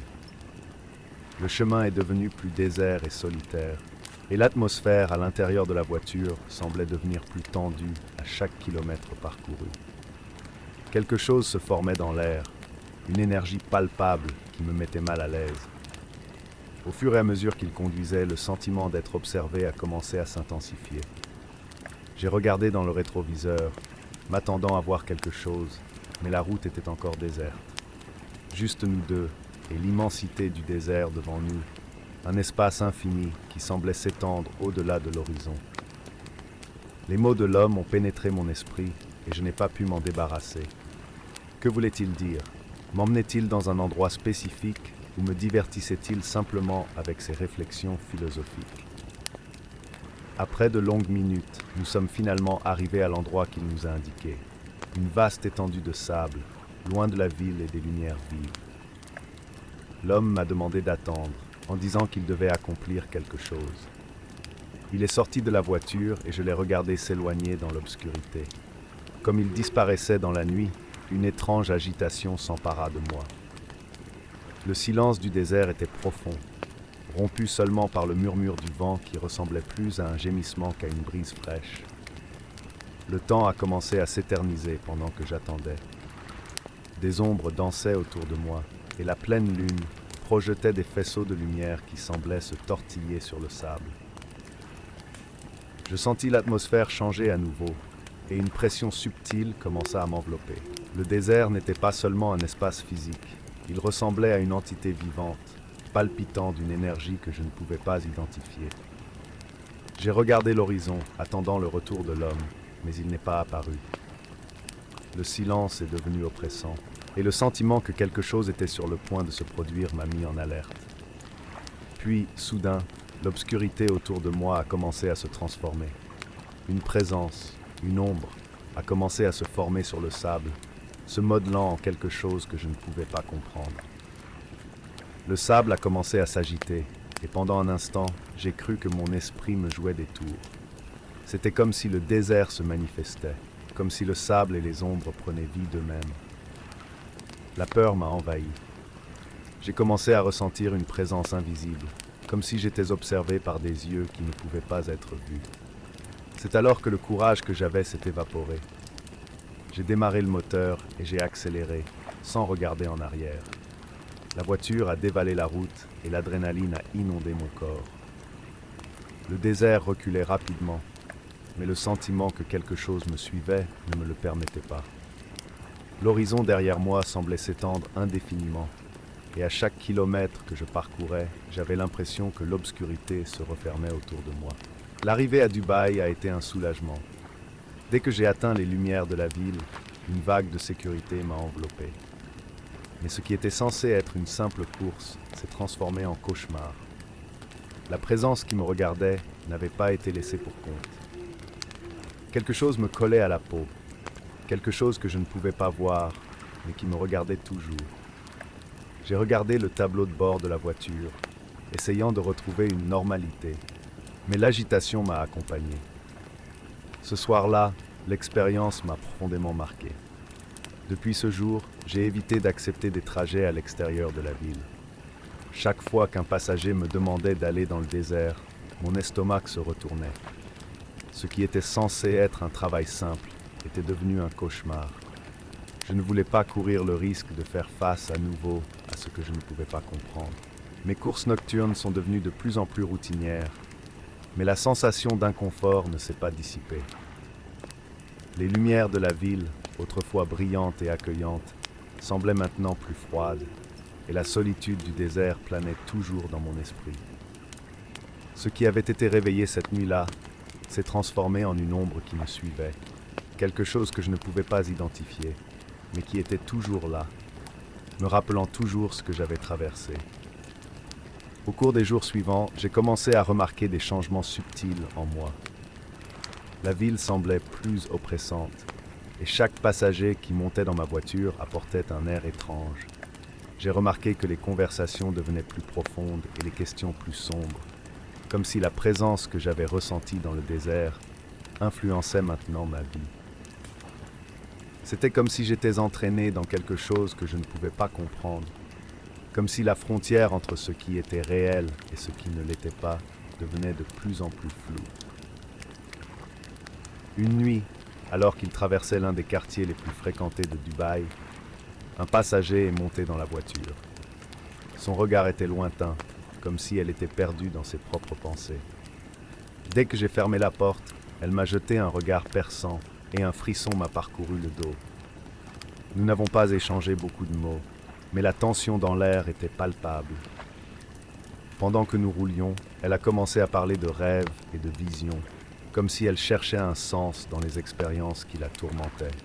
Le chemin est devenu plus désert et solitaire, et l'atmosphère à l'intérieur de la voiture semblait devenir plus tendue à chaque kilomètre parcouru. Quelque chose se formait dans l'air, une énergie palpable qui me mettait mal à l'aise. Au fur et à mesure qu'il conduisait, le sentiment d'être observé a commencé à s'intensifier. J'ai regardé dans le rétroviseur, m'attendant à voir quelque chose, mais la route était encore déserte. Juste nous deux, et l'immensité du désert devant nous, un espace infini qui semblait s'étendre au-delà de l'horizon. Les mots de l'homme ont pénétré mon esprit, et je n'ai pas pu m'en débarrasser. Que voulait-il dire ? M'emmenait-il dans un endroit spécifique ou me divertissait-il simplement avec ses réflexions philosophiques ? Après de longues minutes, nous sommes finalement arrivés à l'endroit qu'il nous a indiqué. Une vaste étendue de sable, loin de la ville et des lumières vives. L'homme m'a demandé d'attendre, en disant qu'il devait accomplir quelque chose. Il est sorti de la voiture et je l'ai regardé s'éloigner dans l'obscurité. Comme il disparaissait dans la nuit, une étrange agitation s'empara de moi. Le silence du désert était profond, rompu seulement par le murmure du vent qui ressemblait plus à un gémissement qu'à une brise fraîche. Le temps a commencé à s'éterniser pendant que j'attendais. Des ombres dansaient autour de moi, et la pleine lune projetait des faisceaux de lumière qui semblaient se tortiller sur le sable. Je sentis l'atmosphère changer à nouveau, et une pression subtile commença à m'envelopper. Le désert n'était pas seulement un espace physique, il ressemblait à une entité vivante, palpitant d'une énergie que je ne pouvais pas identifier. J'ai regardé l'horizon, attendant le retour de l'homme, mais il n'est pas apparu. Le silence est devenu oppressant, et le sentiment que quelque chose était sur le point de se produire m'a mis en alerte. Puis, soudain, l'obscurité autour de moi a commencé à se transformer. Une présence, une ombre, a commencé à se former sur le sable, se modelant en quelque chose que je ne pouvais pas comprendre. Le sable a commencé à s'agiter, et pendant un instant, j'ai cru que mon esprit me jouait des tours. C'était comme si le désert se manifestait, comme si le sable et les ombres prenaient vie d'eux-mêmes. La peur m'a envahi. J'ai commencé à ressentir une présence invisible, comme si j'étais observé par des yeux qui ne pouvaient pas être vus. C'est alors que le courage que j'avais s'est évaporé. J'ai démarré le moteur et j'ai accéléré, sans regarder en arrière. La voiture a dévalé la route et l'adrénaline a inondé mon corps. Le désert reculait rapidement, mais le sentiment que quelque chose me suivait ne me le permettait pas. L'horizon derrière moi semblait s'étendre indéfiniment, et à chaque kilomètre que je parcourais, j'avais l'impression que l'obscurité se refermait autour de moi. L'arrivée à Dubaï a été un soulagement. Dès que j'ai atteint les lumières de la ville, une vague de sécurité m'a enveloppé. Mais ce qui était censé être une simple course s'est transformé en cauchemar. La présence qui me regardait n'avait pas été laissée pour compte. Quelque chose me collait à la peau, quelque chose que je ne pouvais pas voir, mais qui me regardait toujours. J'ai regardé le tableau de bord de la voiture, essayant de retrouver une normalité, mais l'agitation m'a accompagné. Ce soir-là, l'expérience m'a profondément marqué. Depuis ce jour, j'ai évité d'accepter des trajets à l'extérieur de la ville. Chaque fois qu'un passager me demandait d'aller dans le désert, mon estomac se retournait. Ce qui était censé être un travail simple était devenu un cauchemar. Je ne voulais pas courir le risque de faire face à nouveau à ce que je ne pouvais pas comprendre. Mes courses nocturnes sont devenues de plus en plus routinières, mais la sensation d'inconfort ne s'est pas dissipée. Les lumières de la ville, autrefois brillantes et accueillantes, semblaient maintenant plus froides, et la solitude du désert planait toujours dans mon esprit. Ce qui avait été réveillé cette nuit-là s'est transformé en une ombre qui me suivait, quelque chose que je ne pouvais pas identifier, mais qui était toujours là, me rappelant toujours ce que j'avais traversé. Au cours des jours suivants, j'ai commencé à remarquer des changements subtils en moi. La ville semblait plus oppressante, et chaque passager qui montait dans ma voiture apportait un air étrange. J'ai remarqué que les conversations devenaient plus profondes et les questions plus sombres, comme si la présence que j'avais ressentie dans le désert influençait maintenant ma vie. C'était comme si j'étais entraîné dans quelque chose que je ne pouvais pas comprendre, comme si la frontière entre ce qui était réel et ce qui ne l'était pas devenait de plus en plus floue. Une nuit, alors qu'il traversait l'un des quartiers les plus fréquentés de Dubaï, un passager est monté dans la voiture. Son regard était lointain, comme si elle était perdue dans ses propres pensées. Dès que j'ai fermé la porte, elle m'a jeté un regard perçant et un frisson m'a parcouru le dos. Nous n'avons pas échangé beaucoup de mots, mais la tension dans l'air était palpable. Pendant que nous roulions, elle a commencé à parler de rêves et de visions, comme si elle cherchait un sens dans les expériences qui la tourmentaient.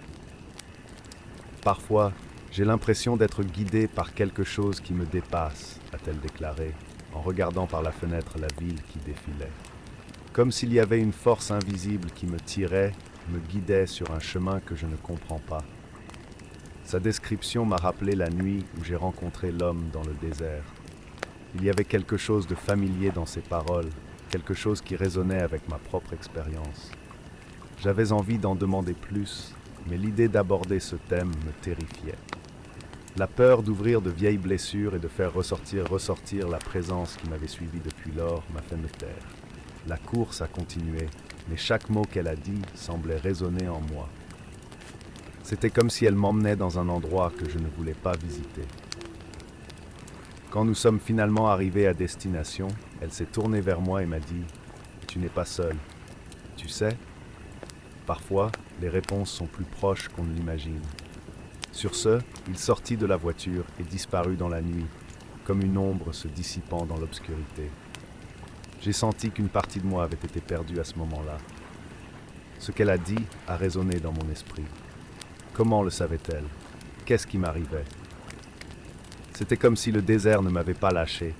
Parfois, j'ai l'impression d'être guidé par quelque chose qui me dépasse, a-t-elle déclaré, en regardant par la fenêtre la ville qui défilait. Comme s'il y avait une force invisible qui me tirait, me guidait sur un chemin que je ne comprends pas. Sa description m'a rappelé la nuit où j'ai rencontré l'homme dans le désert. Il y avait quelque chose de familier dans ses paroles, quelque chose qui résonnait avec ma propre expérience. J'avais envie d'en demander plus, mais l'idée d'aborder ce thème me terrifiait. La peur d'ouvrir de vieilles blessures et de faire ressortir la présence qui m'avait suivi depuis lors m'a fait me taire. La course a continué, mais chaque mot qu'elle a dit semblait résonner en moi. C'était comme si elle m'emmenait dans un endroit que je ne voulais pas visiter. Quand nous sommes finalement arrivés à destination, elle s'est tournée vers moi et m'a dit « Tu n'es pas seul. Tu sais, parfois, les réponses sont plus proches qu'on ne l'imagine. » Sur ce, il sortit de la voiture et disparut dans la nuit, comme une ombre se dissipant dans l'obscurité. J'ai senti qu'une partie de moi avait été perdue à ce moment-là. Ce qu'elle a dit a résonné dans mon esprit. Comment le savait-elle? Qu'est-ce qui m'arrivait? C'était comme si le désert ne m'avait pas lâché,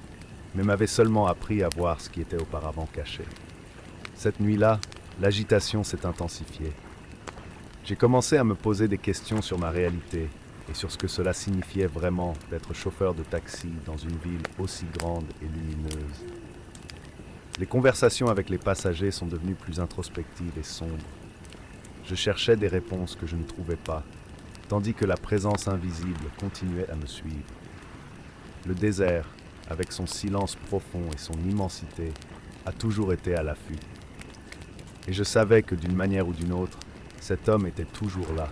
mais m'avait seulement appris à voir ce qui était auparavant caché. Cette nuit-là, l'agitation s'est intensifiée. J'ai commencé à me poser des questions sur ma réalité et sur ce que cela signifiait vraiment d'être chauffeur de taxi dans une ville aussi grande et lumineuse. Les conversations avec les passagers sont devenues plus introspectives et sombres. Je cherchais des réponses que je ne trouvais pas, tandis que la présence invisible continuait à me suivre. Le désert avec son silence profond et son immensité, a toujours été à l'affût. Et je savais que d'une manière ou d'une autre, cet homme était toujours là,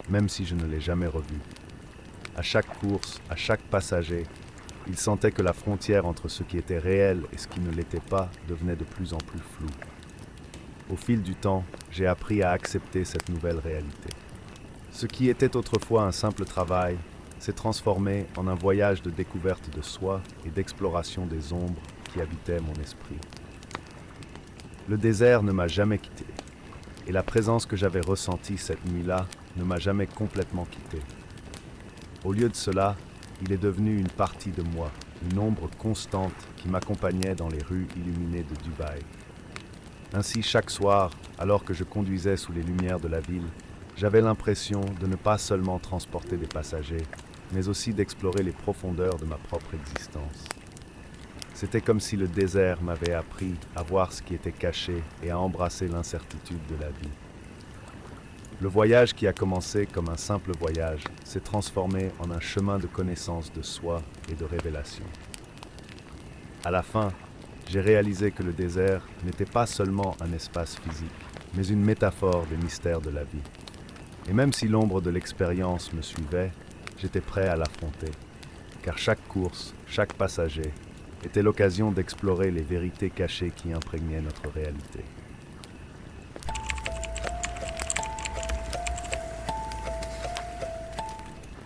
même si je ne l'ai jamais revu. À chaque course, à chaque passager, il sentait que la frontière entre ce qui était réel et ce qui ne l'était pas devenait de plus en plus floue. Au fil du temps, j'ai appris à accepter cette nouvelle réalité. Ce qui était autrefois un simple travail s'est transformé en un voyage de découverte de soi et d'exploration des ombres qui habitaient mon esprit. Le désert ne m'a jamais quitté, et la présence que j'avais ressentie cette nuit-là ne m'a jamais complètement quitté. Au lieu de cela, il est devenu une partie de moi, une ombre constante qui m'accompagnait dans les rues illuminées de Dubaï. Ainsi, chaque soir, alors que je conduisais sous les lumières de la ville, j'avais l'impression de ne pas seulement transporter des passagers, mais aussi d'explorer les profondeurs de ma propre existence. C'était comme si le désert m'avait appris à voir ce qui était caché et à embrasser l'incertitude de la vie. Le voyage qui a commencé comme un simple voyage s'est transformé en un chemin de connaissance de soi et de révélation. À la fin, j'ai réalisé que le désert n'était pas seulement un espace physique, mais une métaphore des mystères de la vie. Et même si l'ombre de l'expérience me suivait, j'étais prêt à l'affronter, car chaque course, chaque passager, était l'occasion d'explorer les vérités cachées qui imprégnaient notre réalité.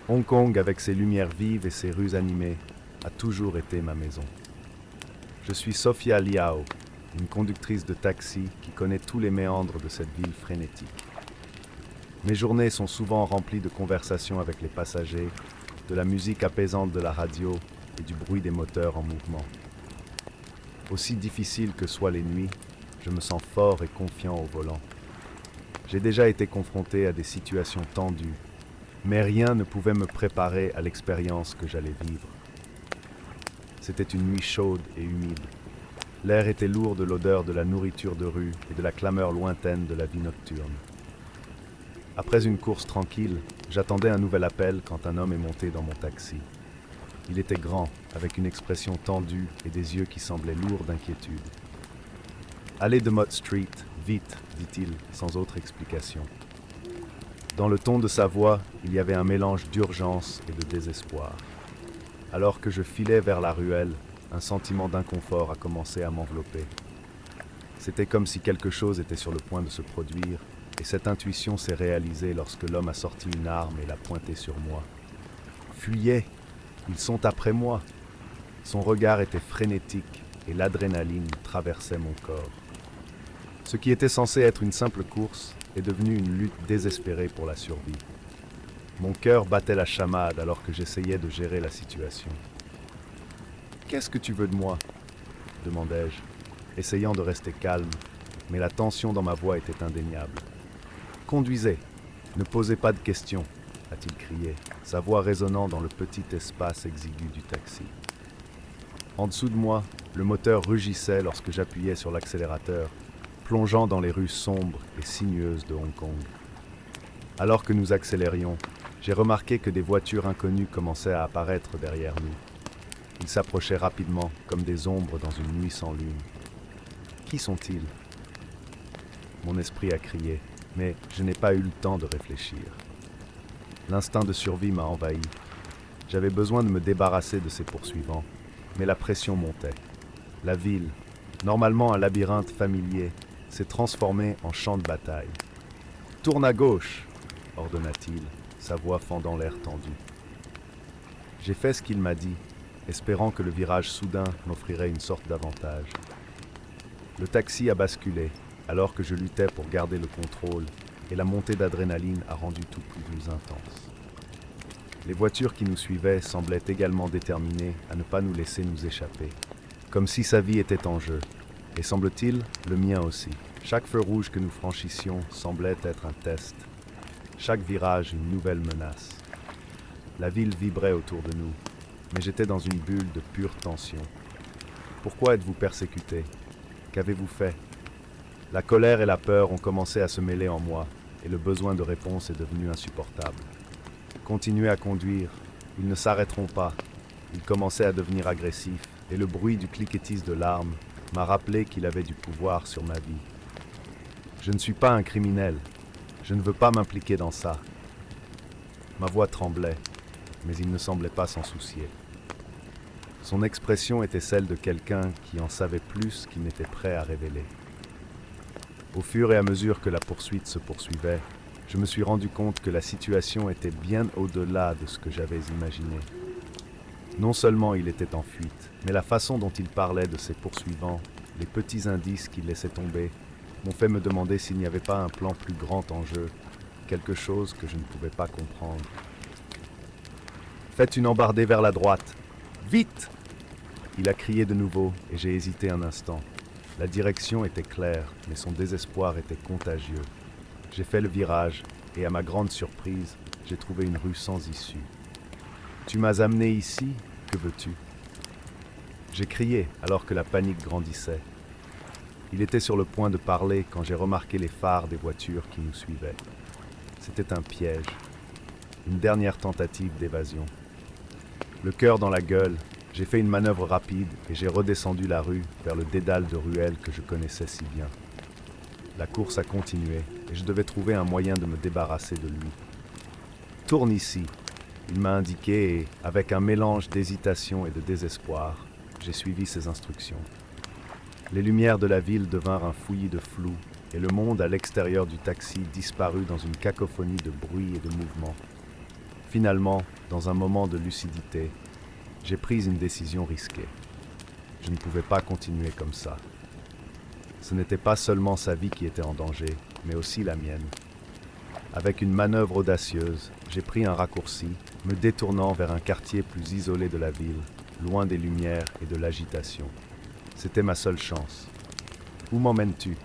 Hong Kong, avec ses lumières vives et ses rues animées, a toujours été ma maison. Je suis Sophia Liao, une conductrice de taxi qui connaît tous les méandres de cette ville frénétique. Mes journées sont souvent remplies de conversations avec les passagers, de la musique apaisante de la radio et du bruit des moteurs en mouvement. Aussi difficiles que soient les nuits, je me sens fort et confiant au volant. J'ai déjà été confronté à des situations tendues, mais rien ne pouvait me préparer à l'expérience que j'allais vivre. C'était une nuit chaude et humide. L'air était lourd de l'odeur de la nourriture de rue et de la clameur lointaine de la vie nocturne. Après une course tranquille, j'attendais un nouvel appel quand un homme est monté dans mon taxi. Il était grand, avec une expression tendue et des yeux qui semblaient lourds d'inquiétude. « Allez de Mott Street, vite », dit-il, sans autre explication. Dans le ton de sa voix, il y avait un mélange d'urgence et de désespoir. Alors que je filais vers la ruelle, un sentiment d'inconfort a commencé à m'envelopper. C'était comme si quelque chose était sur le point de se produire, et cette intuition s'est réalisée lorsque l'homme a sorti une arme et l'a pointée sur moi. Fuyez! Ils sont après moi! Son regard était frénétique et l'adrénaline traversait mon corps. Ce qui était censé être une simple course est devenu une lutte désespérée pour la survie. Mon cœur battait la chamade alors que j'essayais de gérer la situation. « Qu'est-ce que tu veux de moi ?» demandai-je, essayant de rester calme, mais la tension dans ma voix était indéniable. « Conduisez, ne posez pas de questions !» a-t-il crié, sa voix résonnant dans le petit espace exigu du taxi. En dessous de moi, le moteur rugissait lorsque j'appuyais sur l'accélérateur, plongeant dans les rues sombres et sinueuses de Hong Kong. Alors que nous accélérions, j'ai remarqué que des voitures inconnues commençaient à apparaître derrière nous. Ils s'approchaient rapidement, comme des ombres dans une nuit sans lune. Qui sont-ils ? Mon esprit a crié, mais je n'ai pas eu le temps de réfléchir. L'instinct de survie m'a envahi. J'avais besoin de me débarrasser de ces poursuivants, mais la pression montait. La ville, normalement un labyrinthe familier, s'est transformée en champ de bataille. « Tourne à gauche !» ordonna-t-il, sa voix fendant l'air tendu. J'ai fait ce qu'il m'a dit, espérant que le virage soudain m'offrirait une sorte d'avantage. Le taxi a basculé, alors que je luttais pour garder le contrôle, et la montée d'adrénaline a rendu tout plus intense. Les voitures qui nous suivaient semblaient également déterminées à ne pas nous laisser nous échapper, comme si sa vie était en jeu, et semble-t-il, le mien aussi. Chaque feu rouge que nous franchissions semblait être un test, chaque virage une nouvelle menace. La ville vibrait autour de nous, mais j'étais dans une bulle de pure tension. Pourquoi êtes-vous persécuté ? Qu'avez-vous fait ? La colère et la peur ont commencé à se mêler en moi, et le besoin de réponse est devenu insupportable. Continuez à conduire, ils ne s'arrêteront pas. Ils commençaient à devenir agressifs, et le bruit du cliquetis de larmes m'a rappelé qu'il avait du pouvoir sur ma vie. Je ne suis pas un criminel, je ne veux pas m'impliquer dans ça. Ma voix tremblait, mais il ne semblait pas s'en soucier. Son expression était celle de quelqu'un qui en savait plus qu'il n'était prêt à révéler. Au fur et à mesure que la poursuite se poursuivait, je me suis rendu compte que la situation était bien au-delà de ce que j'avais imaginé. Non seulement il était en fuite, mais la façon dont il parlait de ses poursuivants, les petits indices qu'il laissait tomber, m'ont fait me demander s'il n'y avait pas un plan plus grand en jeu, quelque chose que je ne pouvais pas comprendre. « Faites une embardée vers la droite. Vite !» Il a crié de nouveau et j'ai hésité un instant. La direction était claire, mais son désespoir était contagieux. J'ai fait le virage et à ma grande surprise, j'ai trouvé une rue sans issue. « Tu m'as amené ici, que veux-tu » J'ai crié alors que la panique grandissait. Il était sur le point de parler quand j'ai remarqué les phares des voitures qui nous suivaient. C'était un piège, une dernière tentative d'évasion. Le cœur dans la gueule, j'ai fait une manœuvre rapide et j'ai redescendu la rue vers le dédale de ruelles que je connaissais si bien. La course a continué et je devais trouver un moyen de me débarrasser de lui. « Tourne ici !» Il m'a indiqué et, avec un mélange d'hésitation et de désespoir, j'ai suivi ses instructions. Les lumières de la ville devinrent un fouillis de flou et le monde à l'extérieur du taxi disparut dans une cacophonie de bruit et de mouvements. Finalement, dans un moment de lucidité, j'ai pris une décision risquée. Je ne pouvais pas continuer comme ça. Ce n'était pas seulement sa vie qui était en danger, mais aussi la mienne. Avec une manœuvre audacieuse, j'ai pris un raccourci, me détournant vers un quartier plus isolé de la ville, loin des lumières et de l'agitation. C'était ma seule chance. « Où m'emmènes-tu »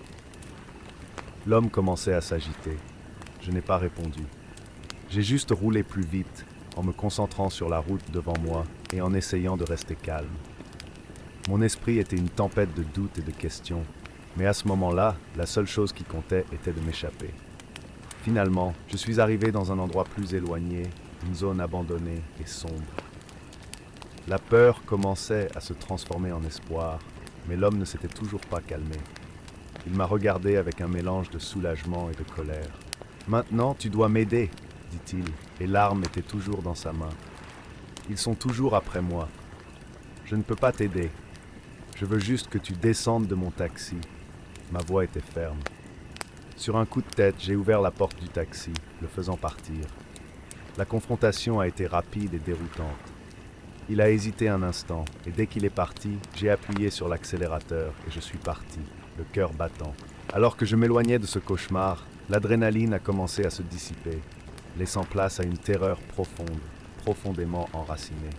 L'homme commençait à s'agiter. Je n'ai pas répondu. J'ai juste roulé plus vite, en me concentrant sur la route devant moi et en essayant de rester calme. Mon esprit était une tempête de doutes et de questions, mais à ce moment-là, la seule chose qui comptait était de m'échapper. Finalement, je suis arrivé dans un endroit plus éloigné, une zone abandonnée et sombre. La peur commençait à se transformer en espoir, mais l'homme ne s'était toujours pas calmé. Il m'a regardé avec un mélange de soulagement et de colère. « Maintenant, tu dois m'aider !» dit-il, et l'arme était toujours dans sa main. « Ils sont toujours après moi. Je ne peux pas t'aider. Je veux juste que tu descendes de mon taxi. » Ma voix était ferme. Sur un coup de tête, j'ai ouvert la porte du taxi, le faisant partir. La confrontation a été rapide et déroutante. Il a hésité un instant, et dès qu'il est parti, j'ai appuyé sur l'accélérateur et je suis parti, le cœur battant. Alors que je m'éloignais de ce cauchemar, l'adrénaline a commencé à se dissiper, laissant place à une terreur profonde, profondément enracinée.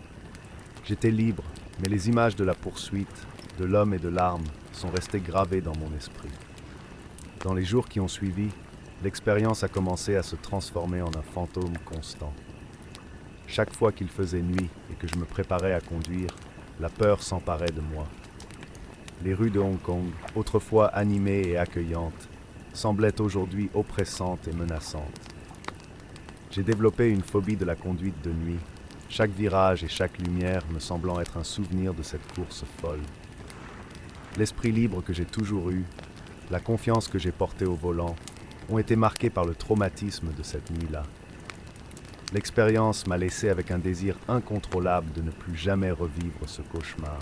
J'étais libre, mais les images de la poursuite, de l'homme et de l'arme sont restées gravées dans mon esprit. Dans les jours qui ont suivi, l'expérience a commencé à se transformer en un fantôme constant. Chaque fois qu'il faisait nuit et que je me préparais à conduire, la peur s'emparait de moi. Les rues de Hong Kong, autrefois animées et accueillantes, semblaient aujourd'hui oppressantes et menaçantes. J'ai développé une phobie de la conduite de nuit, chaque virage et chaque lumière me semblant être un souvenir de cette course folle. L'esprit libre que j'ai toujours eu, la confiance que j'ai portée au volant, ont été marqués par le traumatisme de cette nuit-là. L'expérience m'a laissé avec un désir incontrôlable de ne plus jamais revivre ce cauchemar.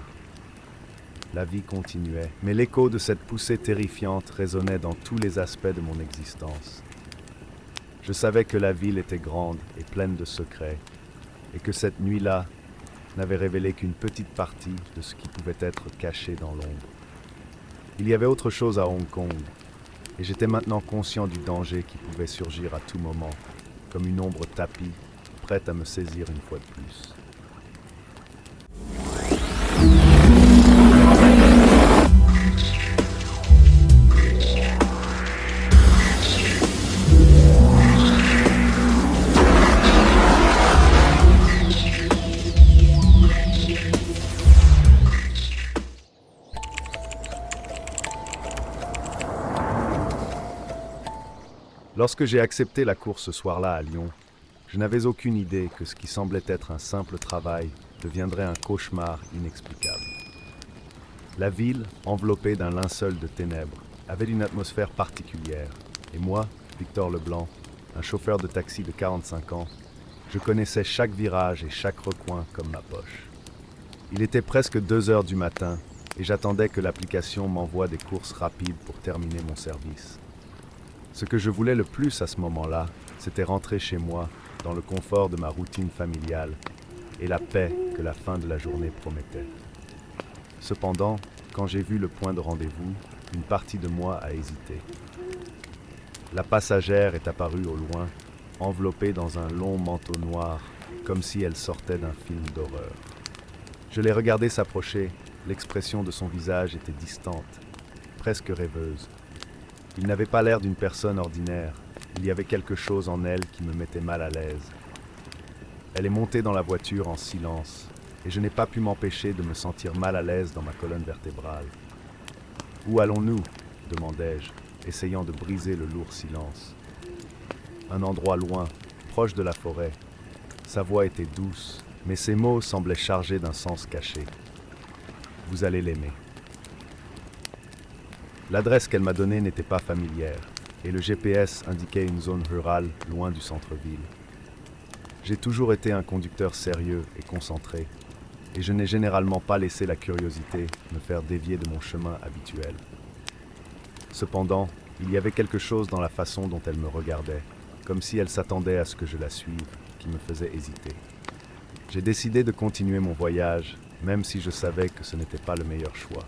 La vie continuait, mais l'écho de cette poussée terrifiante résonnait dans tous les aspects de mon existence. Je savais que la ville était grande et pleine de secrets, et que cette nuit-là n'avait révélé qu'une petite partie de ce qui pouvait être caché dans l'ombre. Il y avait autre chose à Hong Kong, et j'étais maintenant conscient du danger qui pouvait surgir à tout moment, comme une ombre tapie, prête à me saisir une fois de plus. Lorsque j'ai accepté la course ce soir-là à Lyon, je n'avais aucune idée que ce qui semblait être un simple travail deviendrait un cauchemar inexplicable. La ville, enveloppée d'un linceul de ténèbres, avait une atmosphère particulière. Et moi, Victor Leblanc, un chauffeur de taxi de 45 ans, je connaissais chaque virage et chaque recoin comme ma poche. Il était presque 2 heures du matin et j'attendais que l'application m'envoie des courses rapides pour terminer mon service. Ce que je voulais le plus à ce moment-là, c'était rentrer chez moi, dans le confort de ma routine familiale et la paix que la fin de la journée promettait. Cependant, quand j'ai vu le point de rendez-vous, une partie de moi a hésité. La passagère est apparue au loin, enveloppée dans un long manteau noir, comme si elle sortait d'un film d'horreur. Je l'ai regardée s'approcher, l'expression de son visage était distante, presque rêveuse. Il n'avait pas l'air d'une personne ordinaire, il y avait quelque chose en elle qui me mettait mal à l'aise. Elle est montée dans la voiture en silence, et je n'ai pas pu m'empêcher de me sentir mal à l'aise dans ma colonne vertébrale. « Où allons-nous » demandai-je, essayant de briser le lourd silence. Un endroit loin, proche de la forêt. Sa voix était douce, mais ses mots semblaient chargés d'un sens caché. « Vous allez l'aimer. » L'adresse qu'elle m'a donnée n'était pas familière, et le GPS indiquait une zone rurale loin du centre-ville. J'ai toujours été un conducteur sérieux et concentré, et je n'ai généralement pas laissé la curiosité me faire dévier de mon chemin habituel. Cependant, il y avait quelque chose dans la façon dont elle me regardait, comme si elle s'attendait à ce que je la suive, qui me faisait hésiter. J'ai décidé de continuer mon voyage, même si je savais que ce n'était pas le meilleur choix.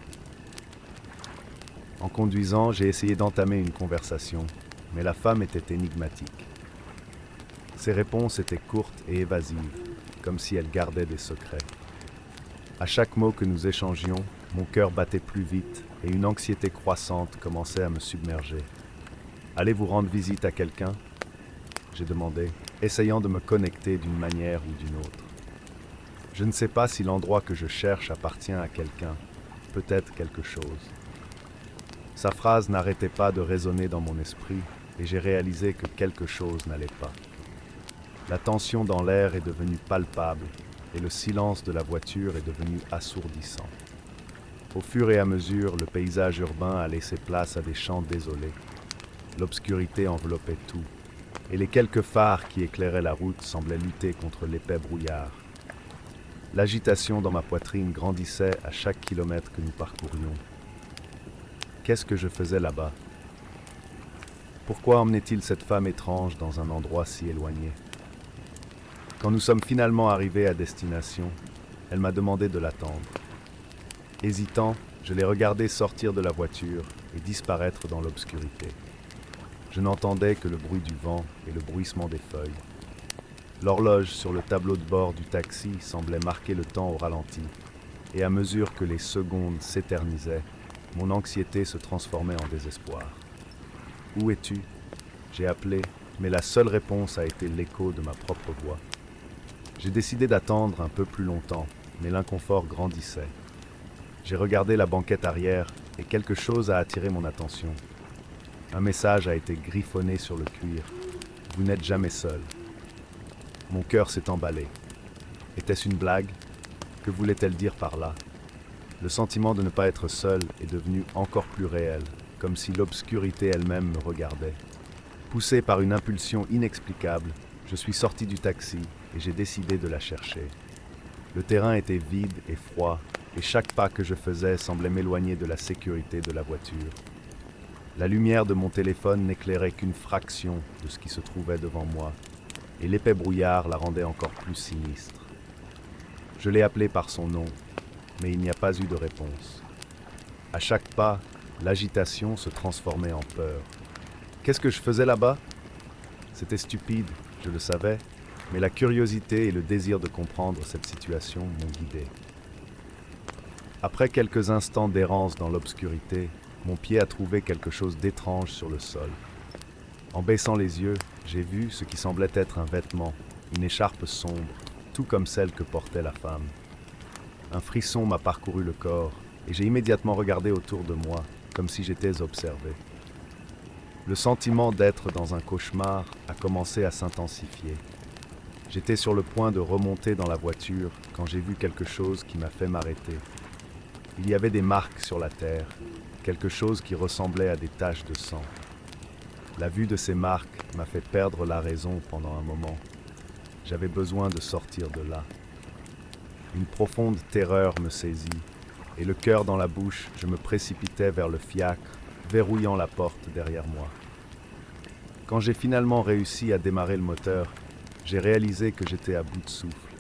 En conduisant, j'ai essayé d'entamer une conversation, mais la femme était énigmatique. Ses réponses étaient courtes et évasives, comme si elle gardait des secrets. À chaque mot que nous échangions, mon cœur battait plus vite et une anxiété croissante commençait à me submerger. « Allez-vous rendre visite à quelqu'un ?» j'ai demandé, essayant de me connecter d'une manière ou d'une autre. Je ne sais pas si l'endroit que je cherche appartient à quelqu'un, peut-être quelque chose. Sa phrase n'arrêtait pas de résonner dans mon esprit et j'ai réalisé que quelque chose n'allait pas. La tension dans l'air est devenue palpable et le silence de la voiture est devenu assourdissant. Au fur et à mesure, le paysage urbain a laissé place à des champs désolés. L'obscurité enveloppait tout, et les quelques phares qui éclairaient la route semblaient lutter contre l'épais brouillard. L'agitation dans ma poitrine grandissait à chaque kilomètre que nous parcourions. Qu'est-ce que je faisais là-bas? Pourquoi emmenait-il cette femme étrange dans un endroit si éloigné? Quand nous sommes finalement arrivés à destination, elle m'a demandé de l'attendre. Hésitant, je l'ai regardée sortir de la voiture et disparaître dans l'obscurité. Je n'entendais que le bruit du vent et le bruissement des feuilles. L'horloge sur le tableau de bord du taxi semblait marquer le temps au ralenti, et à mesure que les secondes s'éternisaient, mon anxiété se transformait en désespoir. « Où es-tu » j'ai appelé, mais la seule réponse a été l'écho de ma propre voix. J'ai décidé d'attendre un peu plus longtemps, mais l'inconfort grandissait. J'ai regardé la banquette arrière et quelque chose a attiré mon attention. Un message a été griffonné sur le cuir. « Vous n'êtes jamais seul. » Mon cœur s'est emballé. Était-ce une blague? Que voulait-elle dire par là? Le sentiment de ne pas être seul est devenu encore plus réel, comme si l'obscurité elle-même me regardait. Poussé par une impulsion inexplicable, je suis sorti du taxi et j'ai décidé de la chercher. Le terrain était vide et froid, et chaque pas que je faisais semblait m'éloigner de la sécurité de la voiture. La lumière de mon téléphone n'éclairait qu'une fraction de ce qui se trouvait devant moi, et l'épais brouillard la rendait encore plus sinistre. Je l'ai appelée par son nom, mais il n'y a pas eu de réponse. À chaque pas, l'agitation se transformait en peur. Qu'est-ce que je faisais là-bas? C'était stupide, je le savais, mais la curiosité et le désir de comprendre cette situation m'ont guidé. Après quelques instants d'errance dans l'obscurité, mon pied a trouvé quelque chose d'étrange sur le sol. En baissant les yeux, j'ai vu ce qui semblait être un vêtement, une écharpe sombre, tout comme celle que portait la femme. Un frisson m'a parcouru le corps et j'ai immédiatement regardé autour de moi, comme si j'étais observé. Le sentiment d'être dans un cauchemar a commencé à s'intensifier. J'étais sur le point de remonter dans la voiture quand j'ai vu quelque chose qui m'a fait m'arrêter. Il y avait des marques sur la terre, quelque chose qui ressemblait à des taches de sang. La vue de ces marques m'a fait perdre la raison pendant un moment. J'avais besoin de sortir de là. Une profonde terreur me saisit, et le cœur dans la bouche, je me précipitais vers le fiacre, verrouillant la porte derrière moi. Quand j'ai finalement réussi à démarrer le moteur, j'ai réalisé que j'étais à bout de souffle.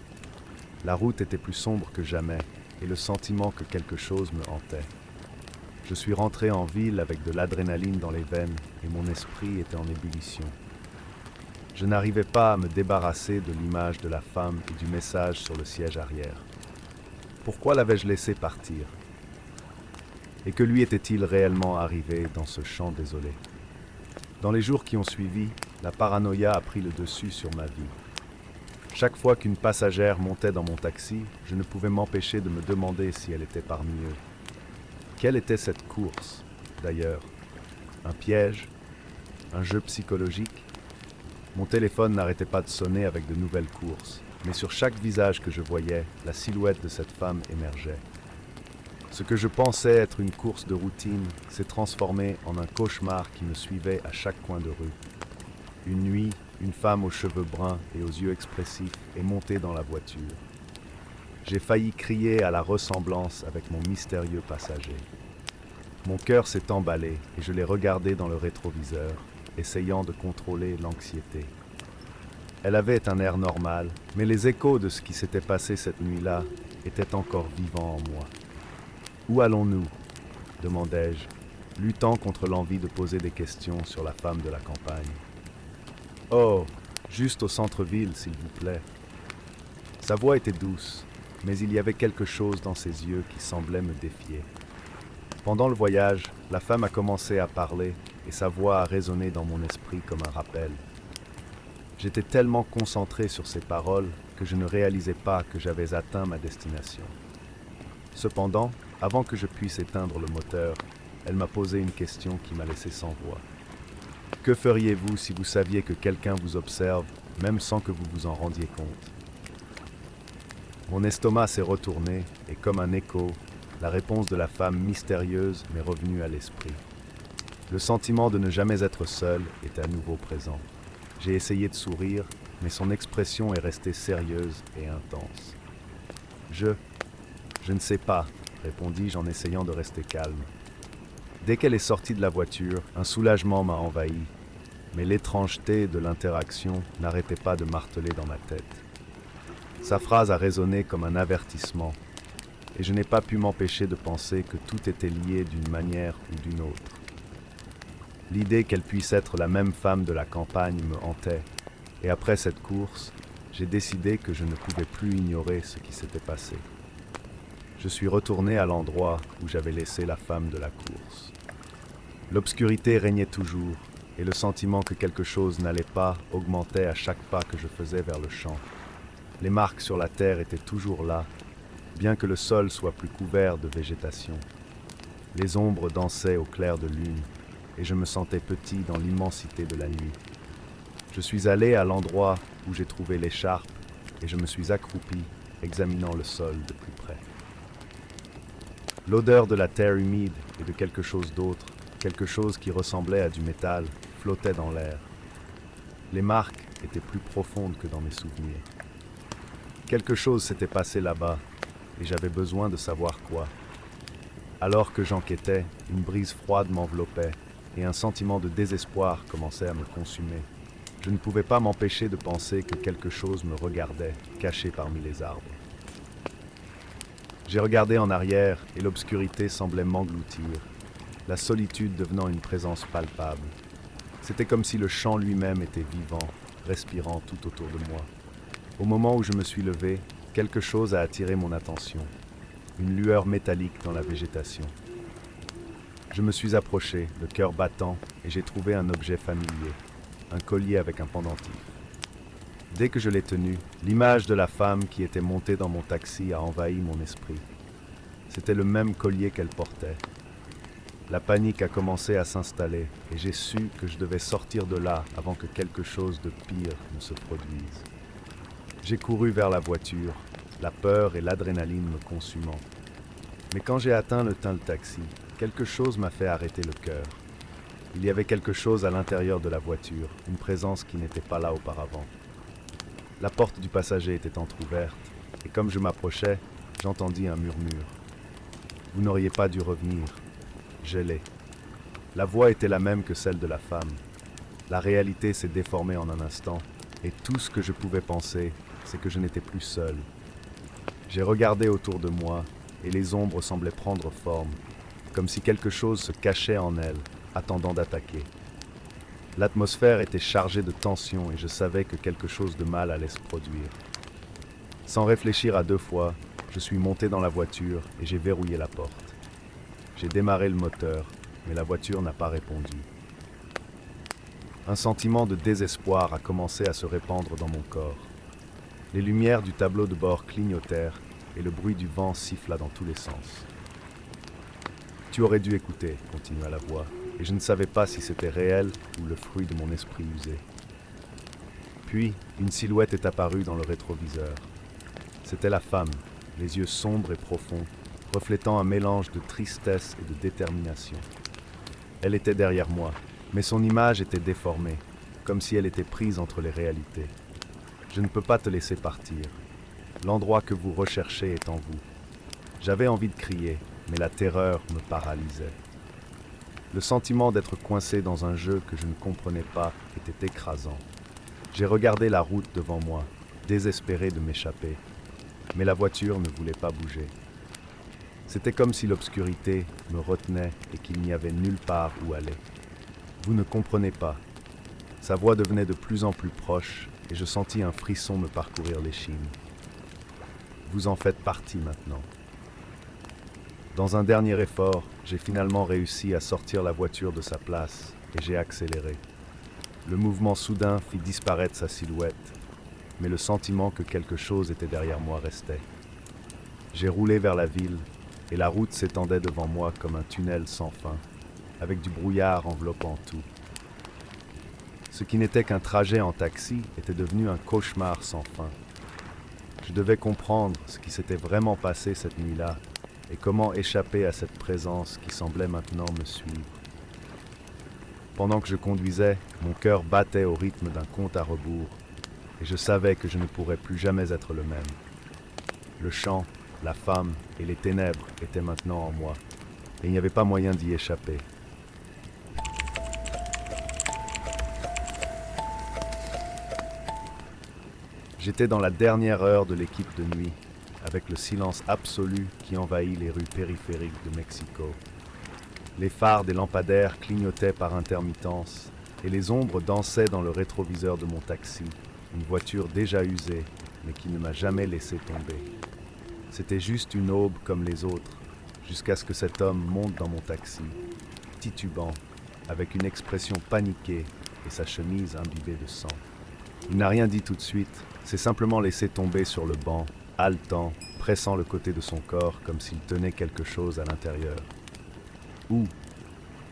La route était plus sombre que jamais, et le sentiment que quelque chose me hantait. Je suis rentré en ville avec de l'adrénaline dans les veines, et mon esprit était en ébullition. Je n'arrivais pas à me débarrasser de l'image de la femme et du message sur le siège arrière. Pourquoi l'avais-je laissé partir? Et que lui était-il réellement arrivé dans ce champ désolé? Dans les jours qui ont suivi, la paranoïa a pris le dessus sur ma vie. Chaque fois qu'une passagère montait dans mon taxi, je ne pouvais m'empêcher de me demander si elle était parmi eux. Quelle était cette course, d'ailleurs? Un piège? Un jeu psychologique? Mon téléphone n'arrêtait pas de sonner avec de nouvelles courses, mais sur chaque visage que je voyais, la silhouette de cette femme émergeait. Ce que je pensais être une course de routine s'est transformé en un cauchemar qui me suivait à chaque coin de rue. Une nuit, une femme aux cheveux bruns et aux yeux expressifs est montée dans la voiture. J'ai failli crier à la ressemblance avec mon mystérieux passager. Mon cœur s'est emballé et je l'ai regardé dans le rétroviseur, essayant de contrôler l'anxiété. Elle avait un air normal, mais les échos de ce qui s'était passé cette nuit-là étaient encore vivants en moi. « Où allons-nous » demandai-je, luttant contre l'envie de poser des questions sur la femme de la campagne. « Oh, juste au centre-ville, s'il vous plaît. » Sa voix était douce, mais il y avait quelque chose dans ses yeux qui semblait me défier. Pendant le voyage, la femme a commencé à parler et sa voix a résonné dans mon esprit comme un rappel. J'étais tellement concentré sur ses paroles que je ne réalisais pas que j'avais atteint ma destination. Cependant, avant que je puisse éteindre le moteur, elle m'a posé une question qui m'a laissé sans voix. Que feriez-vous si vous saviez que quelqu'un vous observe, même sans que vous vous en rendiez compte? Mon estomac s'est retourné et comme un écho, la réponse de la femme mystérieuse m'est revenue à l'esprit. Le sentiment de ne jamais être seul est à nouveau présent. J'ai essayé de sourire, mais son expression est restée sérieuse et intense. Je ne sais pas, répondis-je en essayant de rester calme. Dès qu'elle est sortie de la voiture, un soulagement m'a envahi, mais l'étrangeté de l'interaction n'arrêtait pas de marteler dans ma tête. Sa phrase a résonné comme un avertissement, et je n'ai pas pu m'empêcher de penser que tout était lié d'une manière ou d'une autre. L'idée qu'elle puisse être la même femme de la campagne me hantait, et après cette course, j'ai décidé que je ne pouvais plus ignorer ce qui s'était passé. Je suis retourné à l'endroit où j'avais laissé la femme de la course. L'obscurité régnait toujours, et le sentiment que quelque chose n'allait pas augmentait à chaque pas que je faisais vers le champ. Les marques sur la terre étaient toujours là, bien que le sol soit plus couvert de végétation. Les ombres dansaient au clair de lune, et je me sentais petit dans l'immensité de la nuit. Je suis allé à l'endroit où j'ai trouvé l'écharpe, et je me suis accroupi, examinant le sol de plus près. L'odeur de la terre humide et de quelque chose d'autre, quelque chose qui ressemblait à du métal, flottait dans l'air. Les marques étaient plus profondes que dans mes souvenirs. Quelque chose s'était passé là-bas, et j'avais besoin de savoir quoi. Alors que j'enquêtais, une brise froide m'enveloppait, et un sentiment de désespoir commençait à me consumer. Je ne pouvais pas m'empêcher de penser que quelque chose me regardait, caché parmi les arbres. J'ai regardé en arrière, et l'obscurité semblait m'engloutir, la solitude devenant une présence palpable. C'était comme si le champ lui-même était vivant, respirant tout autour de moi. Au moment où je me suis levé, quelque chose a attiré mon attention, une lueur métallique dans la végétation. Je me suis approché, le cœur battant, et j'ai trouvé un objet familier, un collier avec un pendentif. Dès que je l'ai tenu, l'image de la femme qui était montée dans mon taxi a envahi mon esprit. C'était le même collier qu'elle portait. La panique a commencé à s'installer, et j'ai su que je devais sortir de là avant que quelque chose de pire ne se produise. J'ai couru vers la voiture, la peur et l'adrénaline me consumant. Mais quand j'ai atteint le taxi, quelque chose m'a fait arrêter le cœur. Il y avait quelque chose à l'intérieur de la voiture, une présence qui n'était pas là auparavant. La porte du passager était entr'ouverte, et comme je m'approchais, j'entendis un murmure. « Vous n'auriez pas dû revenir. » Je l'ai. La voix était la même que celle de la femme. La réalité s'est déformée en un instant, et tout ce que je pouvais penser, c'est que je n'étais plus seul. J'ai regardé autour de moi, et les ombres semblaient prendre forme, comme si quelque chose se cachait en elles, attendant d'attaquer. L'atmosphère était chargée de tension et je savais que quelque chose de mal allait se produire. Sans réfléchir à deux fois, je suis monté dans la voiture et j'ai verrouillé la porte. J'ai démarré le moteur, mais la voiture n'a pas répondu. Un sentiment de désespoir a commencé à se répandre dans mon corps. Les lumières du tableau de bord clignotèrent et le bruit du vent siffla dans tous les sens. « Tu aurais dû écouter », continua la voix, et je ne savais pas si c'était réel ou le fruit de mon esprit usé. Puis, une silhouette est apparue dans le rétroviseur. C'était la femme, les yeux sombres et profonds, reflétant un mélange de tristesse et de détermination. Elle était derrière moi, mais son image était déformée, comme si elle était prise entre les réalités. Je ne peux pas te laisser partir. L'endroit que vous recherchez est en vous. J'avais envie de crier, mais la terreur me paralysait. Le sentiment d'être coincé dans un jeu que je ne comprenais pas était écrasant. J'ai regardé la route devant moi, désespéré de m'échapper, mais la voiture ne voulait pas bouger. C'était comme si l'obscurité me retenait et qu'il n'y avait nulle part où aller. Vous ne comprenez pas. Sa voix devenait de plus en plus proche et je sentis un frisson me parcourir l'échine. Vous en faites partie maintenant. Dans un dernier effort, j'ai finalement réussi à sortir la voiture de sa place et j'ai accéléré. Le mouvement soudain fit disparaître sa silhouette, mais le sentiment que quelque chose était derrière moi restait. J'ai roulé vers la ville et la route s'étendait devant moi comme un tunnel sans fin, avec du brouillard enveloppant tout. Ce qui n'était qu'un trajet en taxi était devenu un cauchemar sans fin. Je devais comprendre ce qui s'était vraiment passé cette nuit-là et comment échapper à cette présence qui semblait maintenant me suivre. Pendant que je conduisais, mon cœur battait au rythme d'un compte à rebours et je savais que je ne pourrais plus jamais être le même. Le chant, la femme et les ténèbres étaient maintenant en moi et il n'y avait pas moyen d'y échapper. J'étais dans la dernière heure de l'équipe de nuit, avec le silence absolu qui envahit les rues périphériques de Mexico. Les phares des lampadaires clignotaient par intermittence et les ombres dansaient dans le rétroviseur de mon taxi, une voiture déjà usée, mais qui ne m'a jamais laissé tomber. C'était juste une aube comme les autres, jusqu'à ce que cet homme monte dans mon taxi, titubant, avec une expression paniquée et sa chemise imbibée de sang. Il n'a rien dit tout de suite, s'est simplement laissé tomber sur le banc, haletant, pressant le côté de son corps comme s'il tenait quelque chose à l'intérieur. « Où »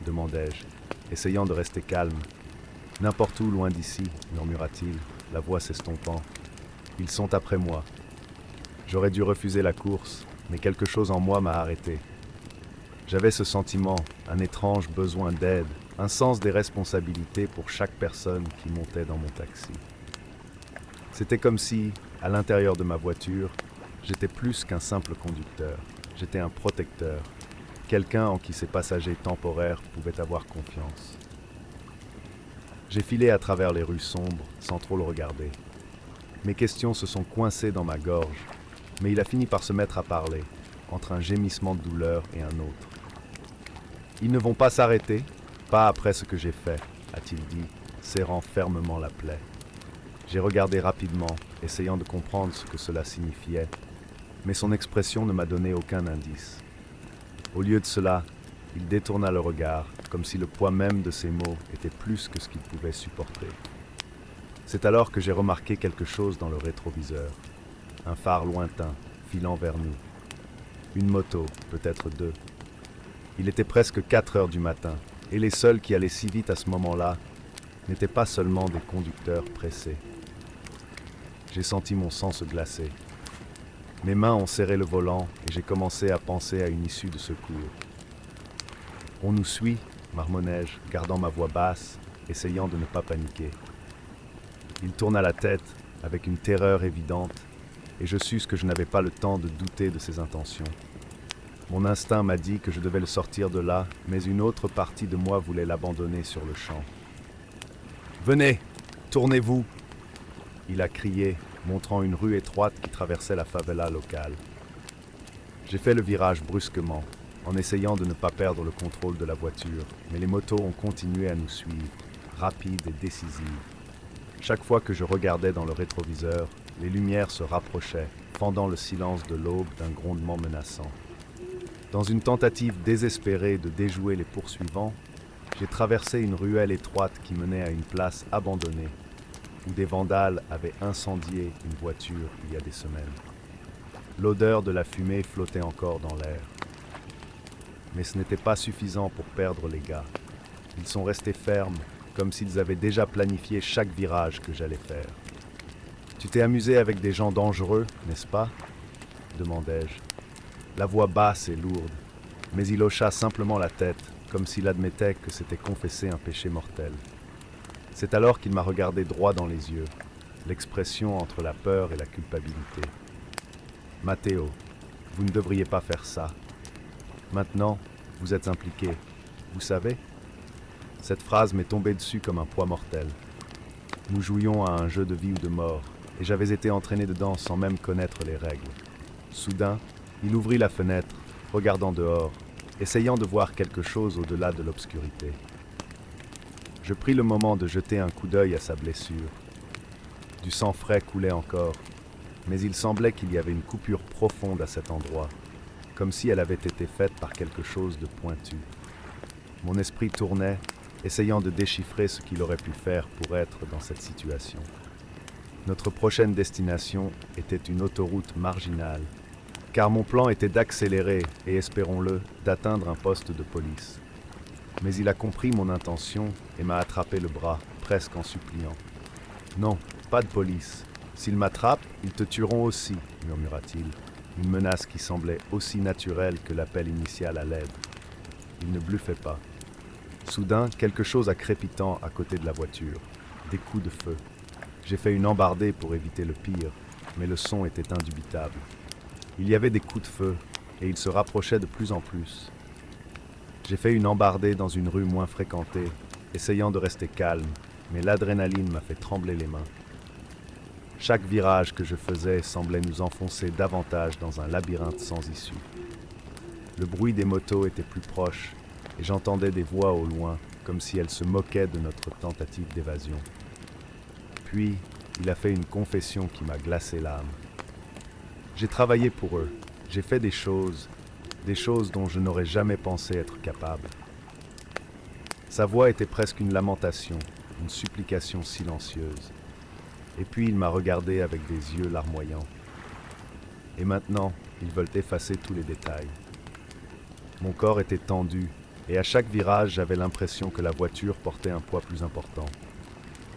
demandai-je, essayant de rester calme. « N'importe où, loin d'ici » murmura-t-il, la voix s'estompant. « Ils sont après moi. » J'aurais dû refuser la course, mais quelque chose en moi m'a arrêté. J'avais ce sentiment, un étrange besoin d'aide, un sens des responsabilités pour chaque personne qui montait dans mon taxi. C'était comme si, à l'intérieur de ma voiture, j'étais plus qu'un simple conducteur. J'étais un protecteur, quelqu'un en qui ces passagers temporaires pouvaient avoir confiance. J'ai filé à travers les rues sombres, sans trop le regarder. Mes questions se sont coincées dans ma gorge, mais il a fini par se mettre à parler, entre un gémissement de douleur et un autre. « Ils ne vont pas s'arrêter, pas après ce que j'ai fait, » a-t-il dit, serrant fermement la plaie. J'ai regardé rapidement, essayant de comprendre ce que cela signifiait, mais son expression ne m'a donné aucun indice. Au lieu de cela, il détourna le regard, comme si le poids même de ses mots était plus que ce qu'il pouvait supporter. C'est alors que j'ai remarqué quelque chose dans le rétroviseur. Un phare lointain, filant vers nous. Une moto, peut-être deux. Il était presque 4 heures du matin, et les seuls qui allaient si vite à ce moment-là n'étaient pas seulement des conducteurs pressés. J'ai senti mon sang se glacer. Mes mains ont serré le volant et j'ai commencé à penser à une issue de secours. On nous suit, marmonnai-je, gardant ma voix basse, essayant de ne pas paniquer. Il tourna la tête, avec une terreur évidente, et je sus que je n'avais pas le temps de douter de ses intentions. Mon instinct m'a dit que je devais le sortir de là, mais une autre partie de moi voulait l'abandonner sur le champ. « Venez, tournez-vous !» il a crié, montrant une rue étroite qui traversait la favela locale. J'ai fait le virage brusquement, en essayant de ne pas perdre le contrôle de la voiture, mais les motos ont continué à nous suivre, rapides et décisives. Chaque fois que je regardais dans le rétroviseur, les lumières se rapprochaient, fendant le silence de l'aube d'un grondement menaçant. Dans une tentative désespérée de déjouer les poursuivants, j'ai traversé une ruelle étroite qui menait à une place abandonnée, où des vandales avaient incendié une voiture il y a des semaines. L'odeur de la fumée flottait encore dans l'air. Mais ce n'était pas suffisant pour perdre les gars. Ils sont restés fermes, comme s'ils avaient déjà planifié chaque virage que j'allais faire. « Tu t'es amusé avec des gens dangereux, n'est-ce pas ?» demandai-je. La voix basse et lourde, mais il hocha simplement la tête, comme s'il admettait que c'était confesser un péché mortel. C'est alors qu'il m'a regardé droit dans les yeux, l'expression entre la peur et la culpabilité. « Matteo, vous ne devriez pas faire ça. Maintenant, vous êtes impliqué, vous savez ?» Cette phrase m'est tombée dessus comme un poids mortel. Nous jouions à un jeu de vie ou de mort, et j'avais été entraîné dedans sans même connaître les règles. Soudain, il ouvrit la fenêtre, regardant dehors, essayant de voir quelque chose au-delà de l'obscurité. Je pris le moment de jeter un coup d'œil à sa blessure. Du sang frais coulait encore, mais il semblait qu'il y avait une coupure profonde à cet endroit, comme si elle avait été faite par quelque chose de pointu. Mon esprit tournait, essayant de déchiffrer ce qu'il aurait pu faire pour être dans cette situation. Notre prochaine destination était une autoroute marginale, car mon plan était d'accélérer et, espérons-le, d'atteindre un poste de police. Mais il a compris mon intention et m'a attrapé le bras, presque en suppliant. « Non, pas de police. S'ils m'attrapent, ils te tueront aussi, » murmura-t-il, une menace qui semblait aussi naturelle que l'appel initial à l'aide. Il ne bluffait pas. Soudain, quelque chose a crépitant à côté de la voiture. Des coups de feu. J'ai fait une embardée pour éviter le pire, mais le son était indubitable. Il y avait des coups de feu, et ils se rapprochaient de plus en plus. J'ai fait une embardée dans une rue moins fréquentée, essayant de rester calme, mais l'adrénaline m'a fait trembler les mains. Chaque virage que je faisais semblait nous enfoncer davantage dans un labyrinthe sans issue. Le bruit des motos était plus proche, et j'entendais des voix au loin, comme si elles se moquaient de notre tentative d'évasion. Puis, il a fait une confession qui m'a glacé l'âme. J'ai travaillé pour eux, j'ai fait des choses dont je n'aurais jamais pensé être capable. Sa voix était presque une lamentation, une supplication silencieuse. Et puis il m'a regardé avec des yeux larmoyants. Et maintenant, ils veulent effacer tous les détails. Mon corps était tendu, et à chaque virage, j'avais l'impression que la voiture portait un poids plus important.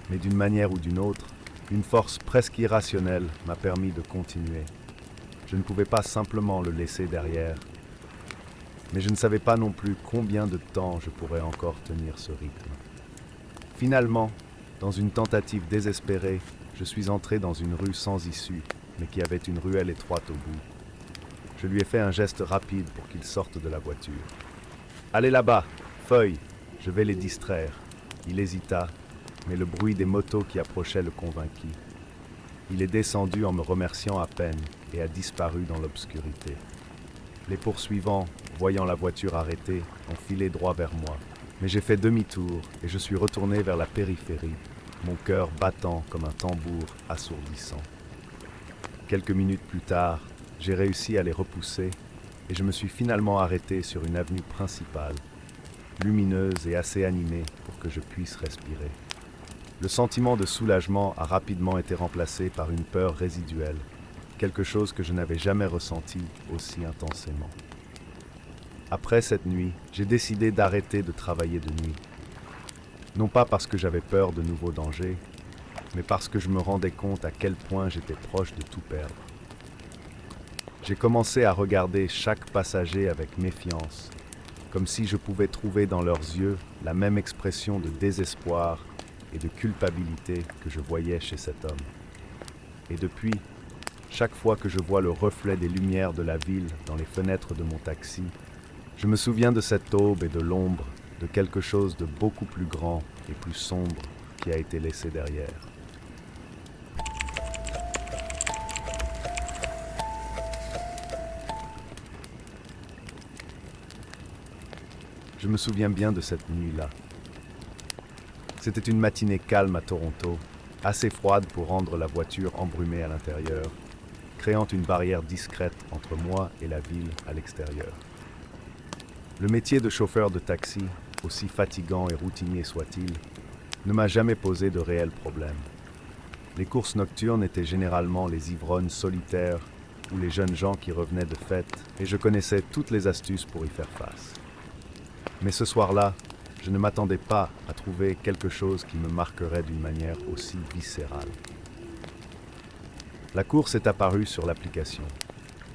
Mais d'une manière ou d'une autre, une force presque irrationnelle m'a permis de continuer. Je ne pouvais pas simplement le laisser derrière. Mais je ne savais pas non plus combien de temps je pourrais encore tenir ce rythme. Finalement, dans une tentative désespérée, je suis entré dans une rue sans issue, mais qui avait une ruelle étroite au bout. Je lui ai fait un geste rapide pour qu'il sorte de la voiture. « Allez là-bas, Feuille, je vais les distraire. » Il hésita, mais le bruit des motos qui approchaient le convainquit. Il est descendu en me remerciant à peine et a disparu dans l'obscurité. Les poursuivants, voyant la voiture arrêtée, ont filé droit vers moi. Mais j'ai fait demi-tour et je suis retourné vers la périphérie, mon cœur battant comme un tambour assourdissant. Quelques minutes plus tard, j'ai réussi à les repousser et je me suis finalement arrêté sur une avenue principale, lumineuse et assez animée pour que je puisse respirer. Le sentiment de soulagement a rapidement été remplacé par une peur résiduelle, quelque chose que je n'avais jamais ressenti aussi intensément. Après cette nuit, j'ai décidé d'arrêter de travailler de nuit. Non pas parce que j'avais peur de nouveaux dangers, mais parce que je me rendais compte à quel point j'étais proche de tout perdre. J'ai commencé à regarder chaque passager avec méfiance, comme si je pouvais trouver dans leurs yeux la même expression de désespoir et de culpabilité que je voyais chez cet homme. Et depuis, chaque fois que je vois le reflet des lumières de la ville dans les fenêtres de mon taxi, je me souviens de cette aube et de l'ombre, de quelque chose de beaucoup plus grand et plus sombre qui a été laissé derrière. Je me souviens bien de cette nuit-là. C'était une matinée calme à Toronto, assez froide pour rendre la voiture embrumée à l'intérieur, créant une barrière discrète entre moi et la ville à l'extérieur. Le métier de chauffeur de taxi, aussi fatigant et routinier soit-il, ne m'a jamais posé de réels problèmes. Les courses nocturnes étaient généralement les ivrognes solitaires ou les jeunes gens qui revenaient de fête, et je connaissais toutes les astuces pour y faire face. Mais ce soir-là, je ne m'attendais pas à trouver quelque chose qui me marquerait d'une manière aussi viscérale. La course est apparue sur l'application.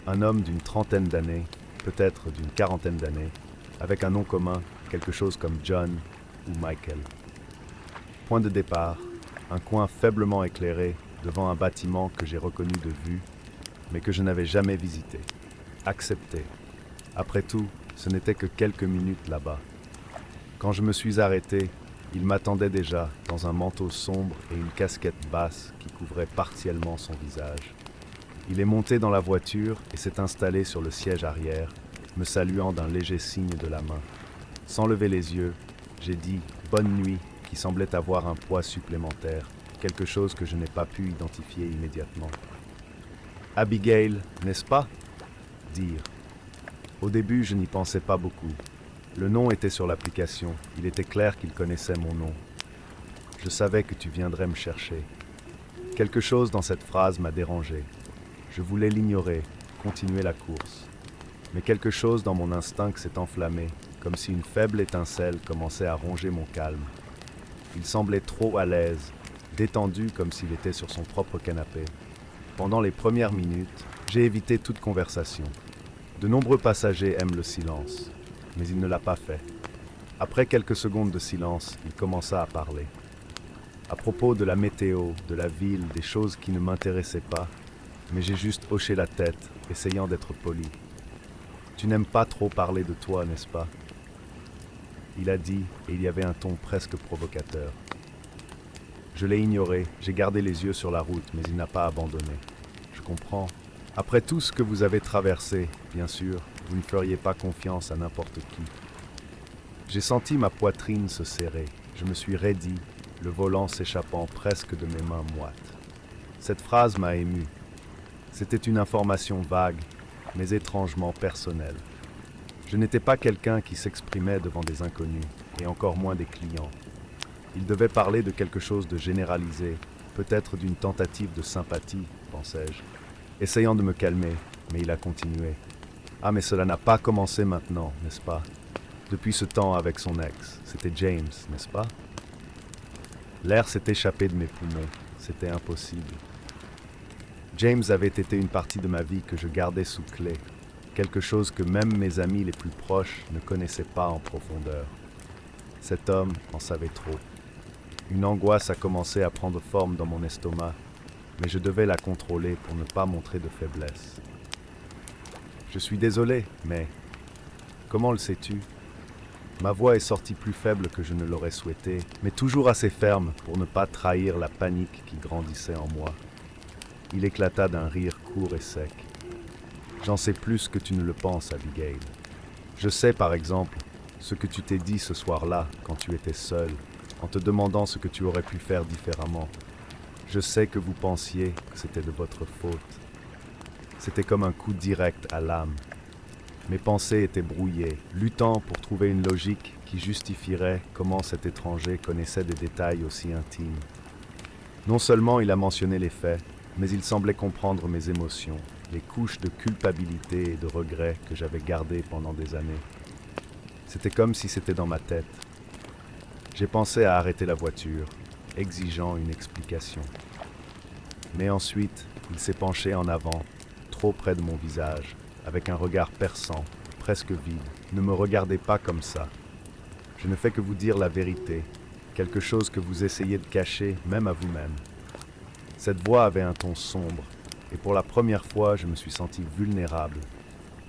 Un homme d'une trentaine d'années, peut-être d'une quarantaine d'années, avec un nom commun, quelque chose comme John ou Michael. Point de départ, un coin faiblement éclairé devant un bâtiment que j'ai reconnu de vue, mais que je n'avais jamais visité. Accepté. Après tout, ce n'était que quelques minutes là-bas. Quand je me suis arrêté, il m'attendait déjà dans un manteau sombre et une casquette basse qui couvrait partiellement son visage. Il est monté dans la voiture et s'est installé sur le siège arrière, me saluant d'un léger signe de la main. Sans lever les yeux, j'ai dit « bonne nuit » qui semblait avoir un poids supplémentaire, quelque chose que je n'ai pas pu identifier immédiatement. « Abigail, n'est-ce pas ?» Dire. Au début, je n'y pensais pas beaucoup. Le nom était sur l'application, il était clair qu'il connaissait mon nom. Je savais que tu viendrais me chercher. Quelque chose dans cette phrase m'a dérangé. Je voulais l'ignorer, continuer la course. Mais quelque chose dans mon instinct s'est enflammé, comme si une faible étincelle commençait à ronger mon calme. Il semblait trop à l'aise, détendu comme s'il était sur son propre canapé. Pendant les premières minutes, j'ai évité toute conversation. De nombreux passagers aiment le silence, mais il ne l'a pas fait. Après quelques secondes de silence, il commença à parler. À propos de la météo, de la ville, des choses qui ne m'intéressaient pas, mais j'ai juste hoché la tête, essayant d'être poli. « Tu n'aimes pas trop parler de toi, n'est-ce pas ?» Il a dit, et il y avait un ton presque provocateur. Je l'ai ignoré, j'ai gardé les yeux sur la route, mais il n'a pas abandonné. Je comprends. Après tout ce que vous avez traversé, bien sûr, vous ne feriez pas confiance à n'importe qui. J'ai senti ma poitrine se serrer. Je me suis raidi, le volant s'échappant presque de mes mains moites. Cette phrase m'a ému. C'était une information vague, mais étrangement personnelle. Je n'étais pas quelqu'un qui s'exprimait devant des inconnus, et encore moins des clients. Il devait parler de quelque chose de généralisé, peut-être d'une tentative de sympathie, pensais-je. Essayant de me calmer, mais il a continué. « Ah, mais cela n'a pas commencé maintenant, n'est-ce pas? Depuis ce temps avec son ex, c'était James, n'est-ce pas? » L'air s'est échappé de mes poumons, c'était impossible. James avait été une partie de ma vie que je gardais sous clé, quelque chose que même mes amis les plus proches ne connaissaient pas en profondeur. Cet homme en savait trop. Une angoisse a commencé à prendre forme dans mon estomac, mais je devais la contrôler pour ne pas montrer de faiblesse. Je suis désolé, mais... Comment le sais-tu? Ma voix est sortie plus faible que je ne l'aurais souhaité, mais toujours assez ferme pour ne pas trahir la panique qui grandissait en moi. Il éclata d'un rire court et sec. J'en sais plus que tu ne le penses, Abigail. Je sais, par exemple, ce que tu t'es dit ce soir-là, quand tu étais seule, en te demandant ce que tu aurais pu faire différemment. Je sais que vous pensiez que c'était de votre faute. C'était comme un coup direct à l'âme. Mes pensées étaient brouillées, luttant pour trouver une logique qui justifierait comment cet étranger connaissait des détails aussi intimes. Non seulement il a mentionné les faits, mais il semblait comprendre mes émotions, les couches de culpabilité et de regret que j'avais gardées pendant des années. C'était comme si c'était dans ma tête. J'ai pensé à arrêter la voiture, exigeant une explication. Mais ensuite, il s'est penché en avant, micro près de mon visage, avec un regard perçant, presque vide. Ne me regardez pas comme ça. Je ne fais que vous dire la vérité, quelque chose que vous essayez de cacher, même à vous-même. Cette voix avait un ton sombre, et pour la première fois, je me suis senti vulnérable,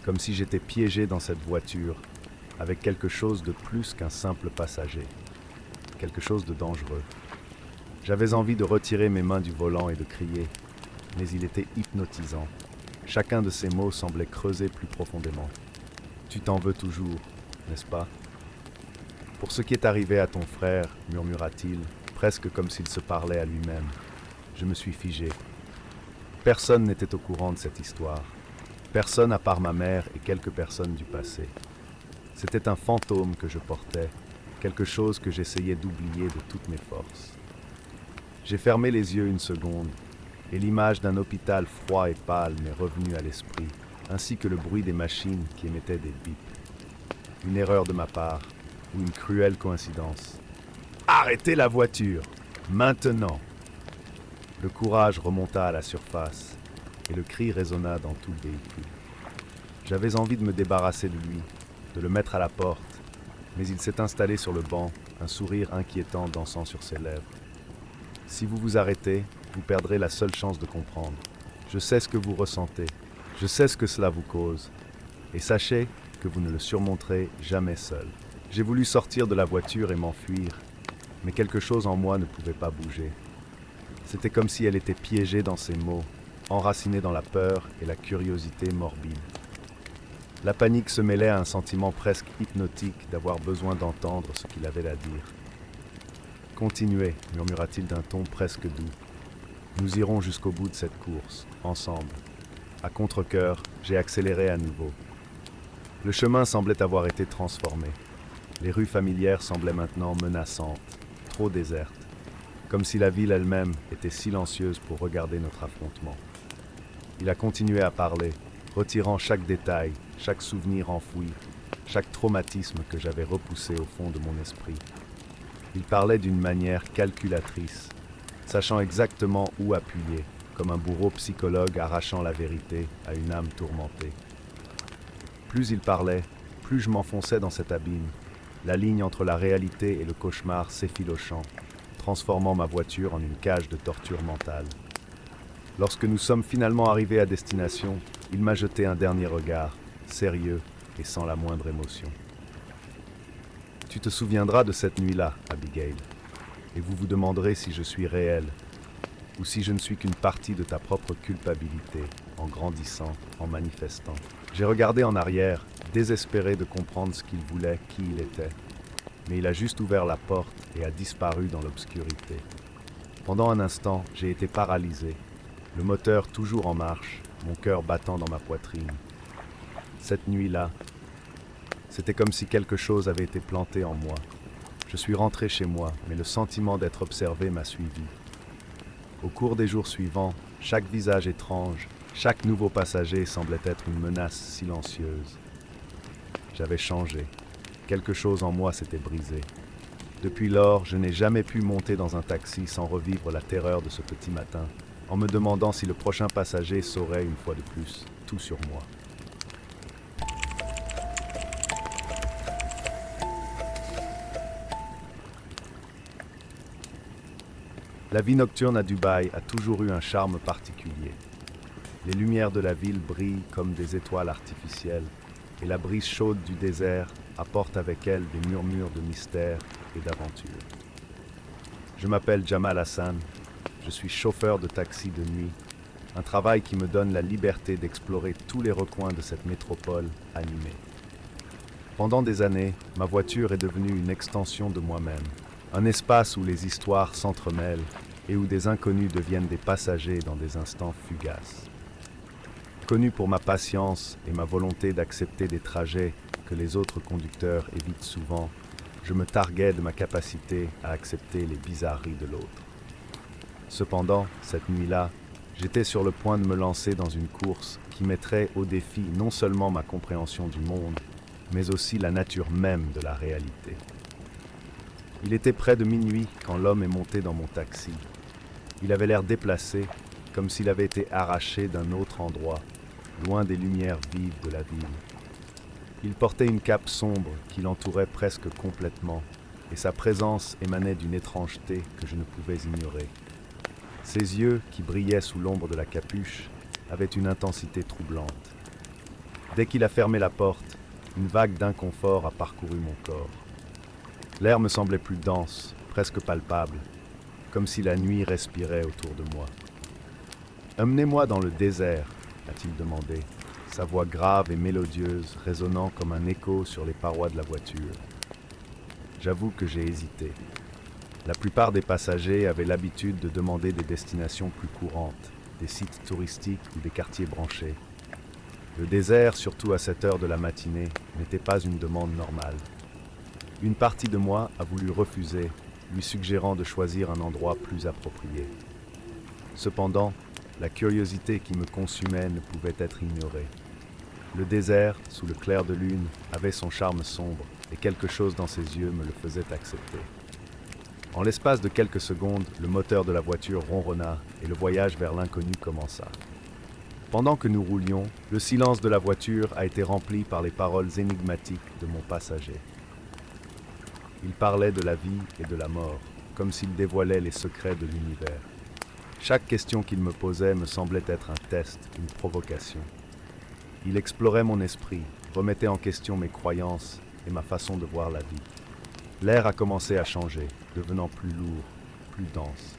comme si j'étais piégé dans cette voiture, avec quelque chose de plus qu'un simple passager, quelque chose de dangereux. J'avais envie de retirer mes mains du volant et de crier, mais il était hypnotisant. Chacun de ces mots semblait creuser plus profondément. Tu t'en veux toujours, n'est-ce pas? Pour ce qui est arrivé à ton frère, murmura-t-il, presque comme s'il se parlait à lui-même. Je me suis figé. Personne n'était au courant de cette histoire. Personne à part ma mère et quelques personnes du passé. C'était un fantôme que je portais, quelque chose que j'essayais d'oublier de toutes mes forces. J'ai fermé les yeux une seconde, et l'image d'un hôpital froid et pâle m'est revenue à l'esprit, ainsi que le bruit des machines qui émettaient des bips. Une erreur de ma part, ou une cruelle coïncidence. Arrêtez la voiture, maintenant! Le courage remonta à la surface, et le cri résonna dans tout le véhicule. J'avais envie de me débarrasser de lui, de le mettre à la porte, mais il s'est installé sur le banc, un sourire inquiétant dansant sur ses lèvres. Si vous vous arrêtez, vous perdrez la seule chance de comprendre. Je sais ce que vous ressentez, je sais ce que cela vous cause, et sachez que vous ne le surmonterez jamais seul. J'ai voulu sortir de la voiture et m'enfuir, mais quelque chose en moi ne pouvait pas bouger. C'était comme si elle était piégée dans ses mots, enracinée dans la peur et la curiosité morbide. La panique se mêlait à un sentiment presque hypnotique d'avoir besoin d'entendre ce qu'il avait à dire. « Continuez, murmura-t-il d'un ton presque doux. Nous irons jusqu'au bout de cette course, ensemble. » À contre-cœur, j'ai accéléré à nouveau. Le chemin semblait avoir été transformé. Les rues familières semblaient maintenant menaçantes, trop désertes, comme si la ville elle-même était silencieuse pour regarder notre affrontement. Il a continué à parler, retirant chaque détail, chaque souvenir enfoui, chaque traumatisme que j'avais repoussé au fond de mon esprit. Il parlait d'une manière calculatrice, sachant exactement où appuyer, comme un bourreau psychologue arrachant la vérité à une âme tourmentée. Plus il parlait, plus je m'enfonçais dans cet abîme, la ligne entre la réalité et le cauchemar s'effilochant, transformant ma voiture en une cage de torture mentale. Lorsque nous sommes finalement arrivés à destination, il m'a jeté un dernier regard, sérieux et sans la moindre émotion. Tu te souviendras de cette nuit-là, Abigail, et vous vous demanderez si je suis réel, ou si je ne suis qu'une partie de ta propre culpabilité, en grandissant, en manifestant. J'ai regardé en arrière, désespéré de comprendre ce qu'il voulait, qui il était, mais il a juste ouvert la porte et a disparu dans l'obscurité. Pendant un instant, j'ai été paralysé, le moteur toujours en marche, mon cœur battant dans ma poitrine. Cette nuit-là, c'était comme si quelque chose avait été planté en moi. Je suis rentré chez moi, mais le sentiment d'être observé m'a suivi. Au cours des jours suivants, chaque visage étrange, chaque nouveau passager semblait être une menace silencieuse. J'avais changé. Quelque chose en moi s'était brisé. Depuis lors, je n'ai jamais pu monter dans un taxi sans revivre la terreur de ce petit matin, en me demandant si le prochain passager saurait une fois de plus tout sur moi. La vie nocturne à Dubaï a toujours eu un charme particulier. Les lumières de la ville brillent comme des étoiles artificielles, et la brise chaude du désert apporte avec elle des murmures de mystère et d'aventure. Je m'appelle Jamal Hassan, je suis chauffeur de taxi de nuit, un travail qui me donne la liberté d'explorer tous les recoins de cette métropole animée. Pendant des années, ma voiture est devenue une extension de moi-même, un espace où les histoires s'entremêlent et où des inconnus deviennent des passagers dans des instants fugaces. Connu pour ma patience et ma volonté d'accepter des trajets que les autres conducteurs évitent souvent, je me targuais de ma capacité à accepter les bizarreries de l'autre. Cependant, cette nuit-là, j'étais sur le point de me lancer dans une course qui mettrait au défi non seulement ma compréhension du monde, mais aussi la nature même de la réalité. Il était près de minuit quand l'homme est monté dans mon taxi. Il avait l'air déplacé, comme s'il avait été arraché d'un autre endroit, loin des lumières vives de la ville. Il portait une cape sombre qui l'entourait presque complètement, et sa présence émanait d'une étrangeté que je ne pouvais ignorer. Ses yeux, qui brillaient sous l'ombre de la capuche, avaient une intensité troublante. Dès qu'il a fermé la porte, une vague d'inconfort a parcouru mon corps. L'air me semblait plus dense, presque palpable, comme si la nuit respirait autour de moi. « Emmenez-moi dans le désert », a-t-il demandé, sa voix grave et mélodieuse résonnant comme un écho sur les parois de la voiture. J'avoue que j'ai hésité. La plupart des passagers avaient l'habitude de demander des destinations plus courantes, des sites touristiques ou des quartiers branchés. Le désert, surtout à cette heure de la matinée, n'était pas une demande normale. Une partie de moi a voulu refuser, lui suggérant de choisir un endroit plus approprié. Cependant, la curiosité qui me consumait ne pouvait être ignorée. Le désert, sous le clair de lune, avait son charme sombre, et quelque chose dans ses yeux me le faisait accepter. En l'espace de quelques secondes, le moteur de la voiture ronronna et le voyage vers l'inconnu commença. Pendant que nous roulions, le silence de la voiture a été rempli par les paroles énigmatiques de mon passager. Il parlait de la vie et de la mort, comme s'il dévoilait les secrets de l'univers. Chaque question qu'il me posait me semblait être un test, une provocation. Il explorait mon esprit, remettait en question mes croyances et ma façon de voir la vie. L'air a commencé à changer, devenant plus lourd, plus dense.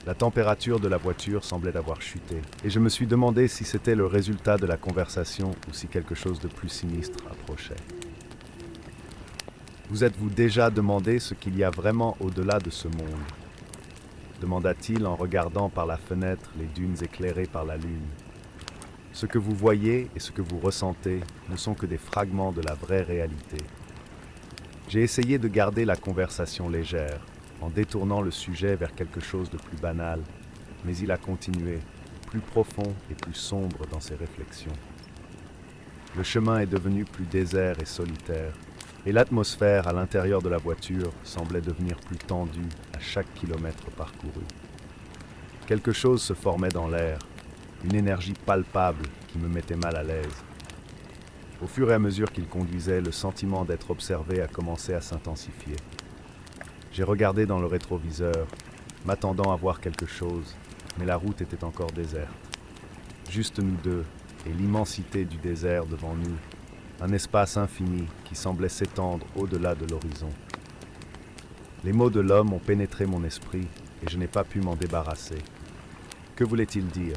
La température de la voiture semblait avoir chuté, et je me suis demandé si c'était le résultat de la conversation ou si quelque chose de plus sinistre approchait. Vous êtes-vous déjà demandé ce qu'il y a vraiment au-delà de ce monde ? Demanda-t-il en regardant par la fenêtre les dunes éclairées par la lune. Ce que vous voyez et ce que vous ressentez ne sont que des fragments de la vraie réalité. J'ai essayé de garder la conversation légère, en détournant le sujet vers quelque chose de plus banal, mais il a continué, plus profond et plus sombre dans ses réflexions. Le chemin est devenu plus désert et solitaire, et l'atmosphère à l'intérieur de la voiture semblait devenir plus tendue à chaque kilomètre parcouru. Quelque chose se formait dans l'air, une énergie palpable qui me mettait mal à l'aise. Au fur et à mesure qu'il conduisait, le sentiment d'être observé a commencé à s'intensifier. J'ai regardé dans le rétroviseur, m'attendant à voir quelque chose, mais la route était encore déserte. Juste nous deux, et l'immensité du désert devant nous, un espace infini qui semblait s'étendre au-delà de l'horizon. Les mots de l'homme ont pénétré mon esprit, et je n'ai pas pu m'en débarrasser. Que voulait-il dire ?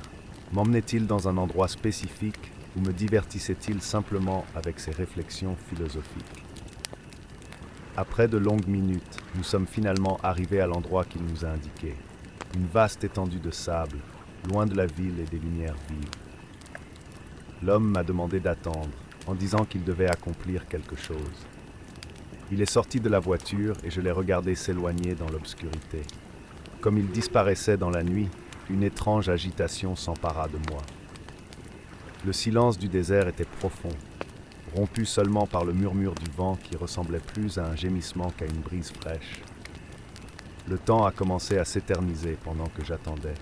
M'emmenait-il dans un endroit spécifique, ou me divertissait-il simplement avec ses réflexions philosophiques ? Après de longues minutes, nous sommes finalement arrivés à l'endroit qu'il nous a indiqué. Une vaste étendue de sable, loin de la ville et des lumières vives. L'homme m'a demandé d'attendre, en disant qu'il devait accomplir quelque chose. Il est sorti de la voiture et je l'ai regardé s'éloigner dans l'obscurité. Comme il disparaissait dans la nuit, une étrange agitation s'empara de moi. Le silence du désert était profond, rompu seulement par le murmure du vent qui ressemblait plus à un gémissement qu'à une brise fraîche. Le temps a commencé à s'éterniser pendant que j'attendais.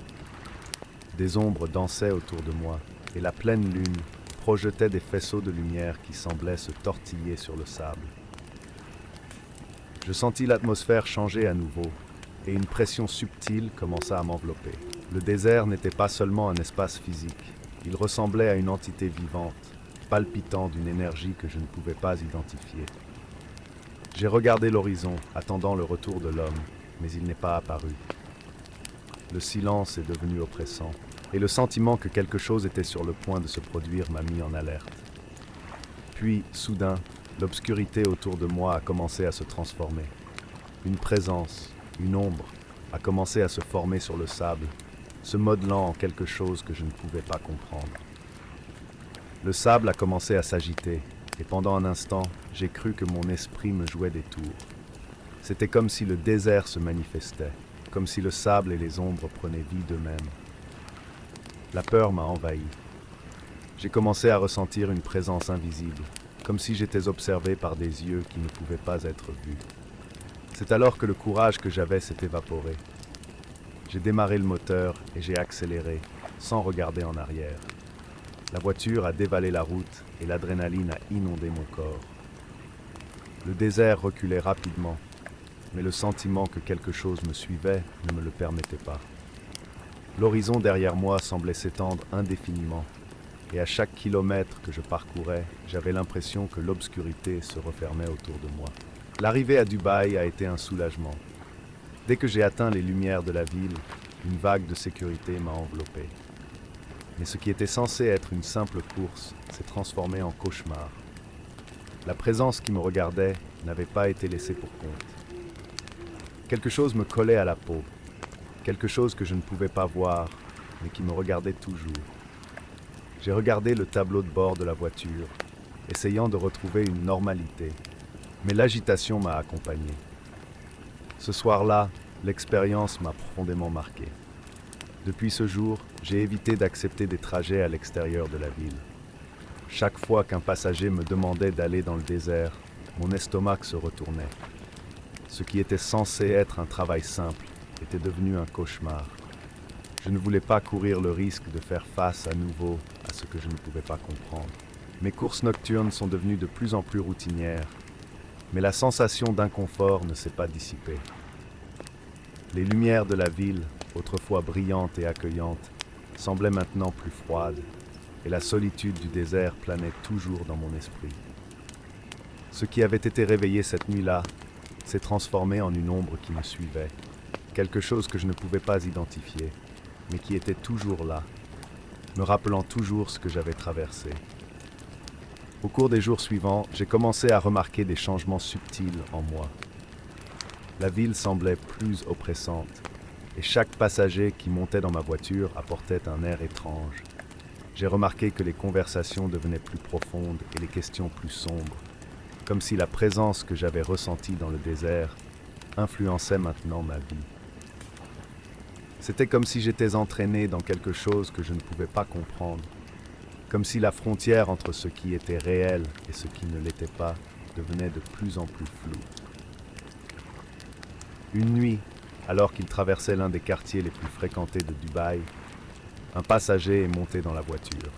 Des ombres dansaient autour de moi, et la pleine lune projetait des faisceaux de lumière qui semblaient se tortiller sur le sable. Je sentis l'atmosphère changer à nouveau, et une pression subtile commença à m'envelopper. Le désert n'était pas seulement un espace physique, il ressemblait à une entité vivante, palpitant d'une énergie que je ne pouvais pas identifier. J'ai regardé l'horizon, attendant le retour de l'homme, mais il n'est pas apparu. Le silence est devenu oppressant, et le sentiment que quelque chose était sur le point de se produire m'a mis en alerte. Puis, soudain, l'obscurité autour de moi a commencé à se transformer. Une présence, une ombre, a commencé à se former sur le sable, se modelant en quelque chose que je ne pouvais pas comprendre. Le sable a commencé à s'agiter, et pendant un instant, j'ai cru que mon esprit me jouait des tours. C'était comme si le désert se manifestait, comme si le sable et les ombres prenaient vie d'eux-mêmes. La peur m'a envahi. J'ai commencé à ressentir une présence invisible, comme si j'étais observé par des yeux qui ne pouvaient pas être vus. C'est alors que le courage que j'avais s'est évaporé. J'ai démarré le moteur et j'ai accéléré, sans regarder en arrière. La voiture a dévalé la route et l'adrénaline a inondé mon corps. Le désert reculait rapidement, mais le sentiment que quelque chose me suivait ne me le permettait pas. L'horizon derrière moi semblait s'étendre indéfiniment, et à chaque kilomètre que je parcourais, j'avais l'impression que l'obscurité se refermait autour de moi. L'arrivée à Dubaï a été un soulagement. Dès que j'ai atteint les lumières de la ville, une vague de sécurité m'a enveloppé. Mais ce qui était censé être une simple course s'est transformé en cauchemar. La présence qui me regardait n'avait pas été laissée pour compte. Quelque chose me collait à la peau, quelque chose que je ne pouvais pas voir, mais qui me regardait toujours. J'ai regardé le tableau de bord de la voiture, essayant de retrouver une normalité, mais l'agitation m'a accompagné. Ce soir-là, l'expérience m'a profondément marqué. Depuis ce jour, j'ai évité d'accepter des trajets à l'extérieur de la ville. Chaque fois qu'un passager me demandait d'aller dans le désert, mon estomac se retournait. Ce qui était censé être un travail simple était devenu un cauchemar. Je ne voulais pas courir le risque de faire face à nouveau à ce que je ne pouvais pas comprendre. Mes courses nocturnes sont devenues de plus en plus routinières, mais la sensation d'inconfort ne s'est pas dissipée. Les lumières de la ville, autrefois brillantes et accueillantes, semblaient maintenant plus froides, et la solitude du désert planait toujours dans mon esprit. Ce qui avait été réveillé cette nuit-là s'est transformé en une ombre qui me suivait, quelque chose que je ne pouvais pas identifier, mais qui était toujours là, me rappelant toujours ce que j'avais traversé. Au cours des jours suivants, j'ai commencé à remarquer des changements subtils en moi. La ville semblait plus oppressante, et chaque passager qui montait dans ma voiture apportait un air étrange. J'ai remarqué que les conversations devenaient plus profondes et les questions plus sombres, comme si la présence que j'avais ressentie dans le désert influençait maintenant ma vie. C'était comme si j'étais entraîné dans quelque chose que je ne pouvais pas comprendre, comme si la frontière entre ce qui était réel et ce qui ne l'était pas devenait de plus en plus floue. Une nuit, alors qu'il traversait l'un des quartiers les plus fréquentés de Dubaï, un passager est monté dans la voiture.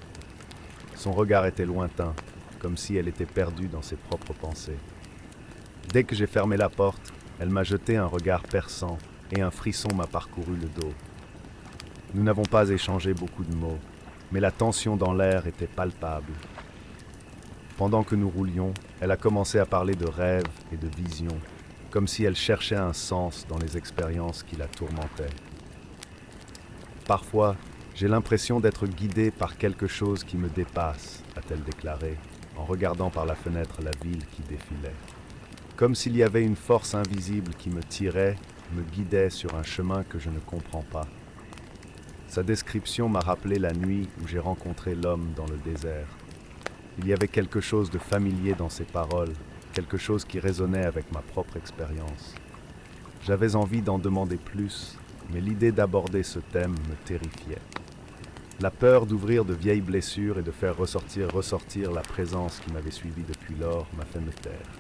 Son regard était lointain, comme si elle était perdue dans ses propres pensées. Dès que j'ai fermé la porte, elle m'a jeté un regard perçant et un frisson m'a parcouru le dos. Nous n'avons pas échangé beaucoup de mots, mais la tension dans l'air était palpable. Pendant que nous roulions, elle a commencé à parler de rêves et de visions, comme si elle cherchait un sens dans les expériences qui la tourmentaient. Parfois, j'ai l'impression d'être guidé par quelque chose qui me dépasse, a-t-elle déclaré, en regardant par la fenêtre la ville qui défilait. Comme s'il y avait une force invisible qui me tirait, me guidait sur un chemin que je ne comprends pas. Sa description m'a rappelé la nuit où j'ai rencontré l'homme dans le désert. Il y avait quelque chose de familier dans ses paroles, quelque chose qui résonnait avec ma propre expérience. J'avais envie d'en demander plus, mais l'idée d'aborder ce thème me terrifiait. La peur d'ouvrir de vieilles blessures et de faire ressortir la présence qui m'avait suivi depuis lors m'a fait me taire.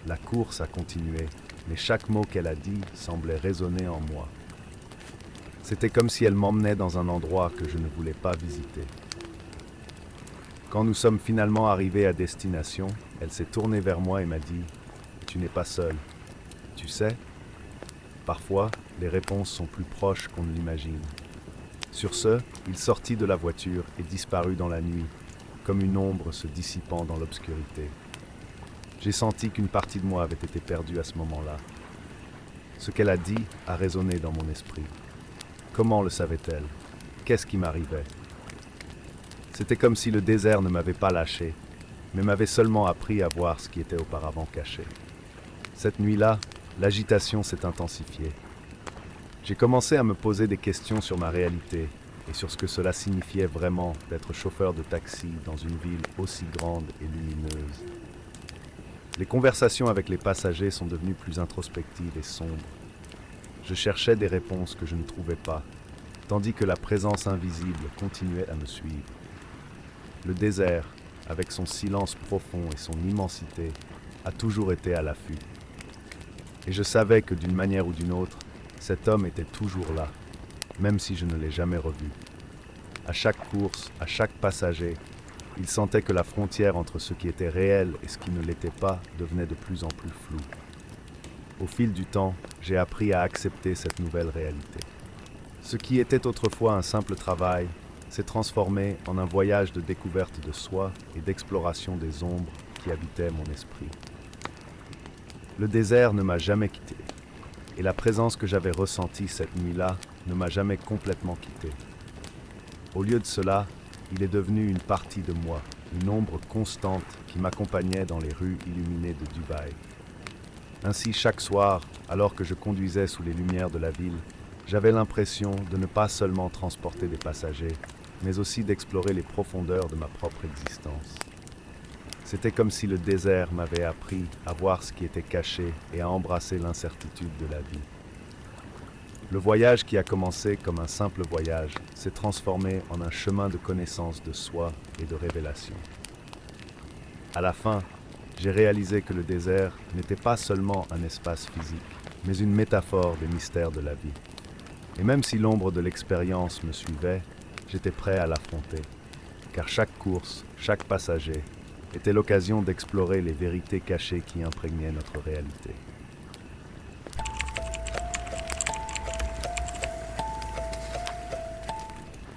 La course a continué, mais chaque mot qu'elle a dit semblait résonner en moi. C'était comme si elle m'emmenait dans un endroit que je ne voulais pas visiter. Quand nous sommes finalement arrivés à destination, elle s'est tournée vers moi et m'a dit « Tu n'es pas seul. Tu sais, parfois, les réponses sont plus proches qu'on ne l'imagine. » Sur ce, il sortit de la voiture et disparut dans la nuit, comme une ombre se dissipant dans l'obscurité. J'ai senti qu'une partie de moi avait été perdue à ce moment-là. Ce qu'elle a dit a résonné dans mon esprit. Comment le savait-elle? Qu'est-ce qui m'arrivait? C'était comme si le désert ne m'avait pas lâché, mais m'avait seulement appris à voir ce qui était auparavant caché. Cette nuit-là, l'agitation s'est intensifiée. J'ai commencé à me poser des questions sur ma réalité et sur ce que cela signifiait vraiment d'être chauffeur de taxi dans une ville aussi grande et lumineuse. Les conversations avec les passagers sont devenues plus introspectives et sombres. Je cherchais des réponses que je ne trouvais pas, tandis que la présence invisible continuait à me suivre. Le désert, avec son silence profond et son immensité, a toujours été à l'affût. Et je savais que d'une manière ou d'une autre, cet homme était toujours là, même si je ne l'ai jamais revu. À chaque course, à chaque passager, Il sentait que la frontière entre ce qui était réel et ce qui ne l'était pas devenait de plus en plus floue. Au fil du temps, j'ai appris à accepter cette nouvelle réalité. Ce qui était autrefois un simple travail s'est transformé en un voyage de découverte de soi et d'exploration des ombres qui habitaient mon esprit. Le désert ne m'a jamais quitté, et la présence que j'avais ressentie cette nuit-là ne m'a jamais complètement quitté. Au lieu de cela, il est devenu une partie de moi, une ombre constante qui m'accompagnait dans les rues illuminées de Dubaï. Ainsi, chaque soir, alors que je conduisais sous les lumières de la ville, j'avais l'impression de ne pas seulement transporter des passagers, mais aussi d'explorer les profondeurs de ma propre existence. C'était comme si le désert m'avait appris à voir ce qui était caché et à embrasser l'incertitude de la vie. Le voyage qui a commencé comme un simple voyage s'est transformé en un chemin de connaissance de soi et de révélation. À la fin, j'ai réalisé que le désert n'était pas seulement un espace physique, mais une métaphore des mystères de la vie. Et même si l'ombre de l'expérience me suivait, j'étais prêt à l'affronter, car chaque course, chaque passager, était l'occasion d'explorer les vérités cachées qui imprégnaient notre réalité.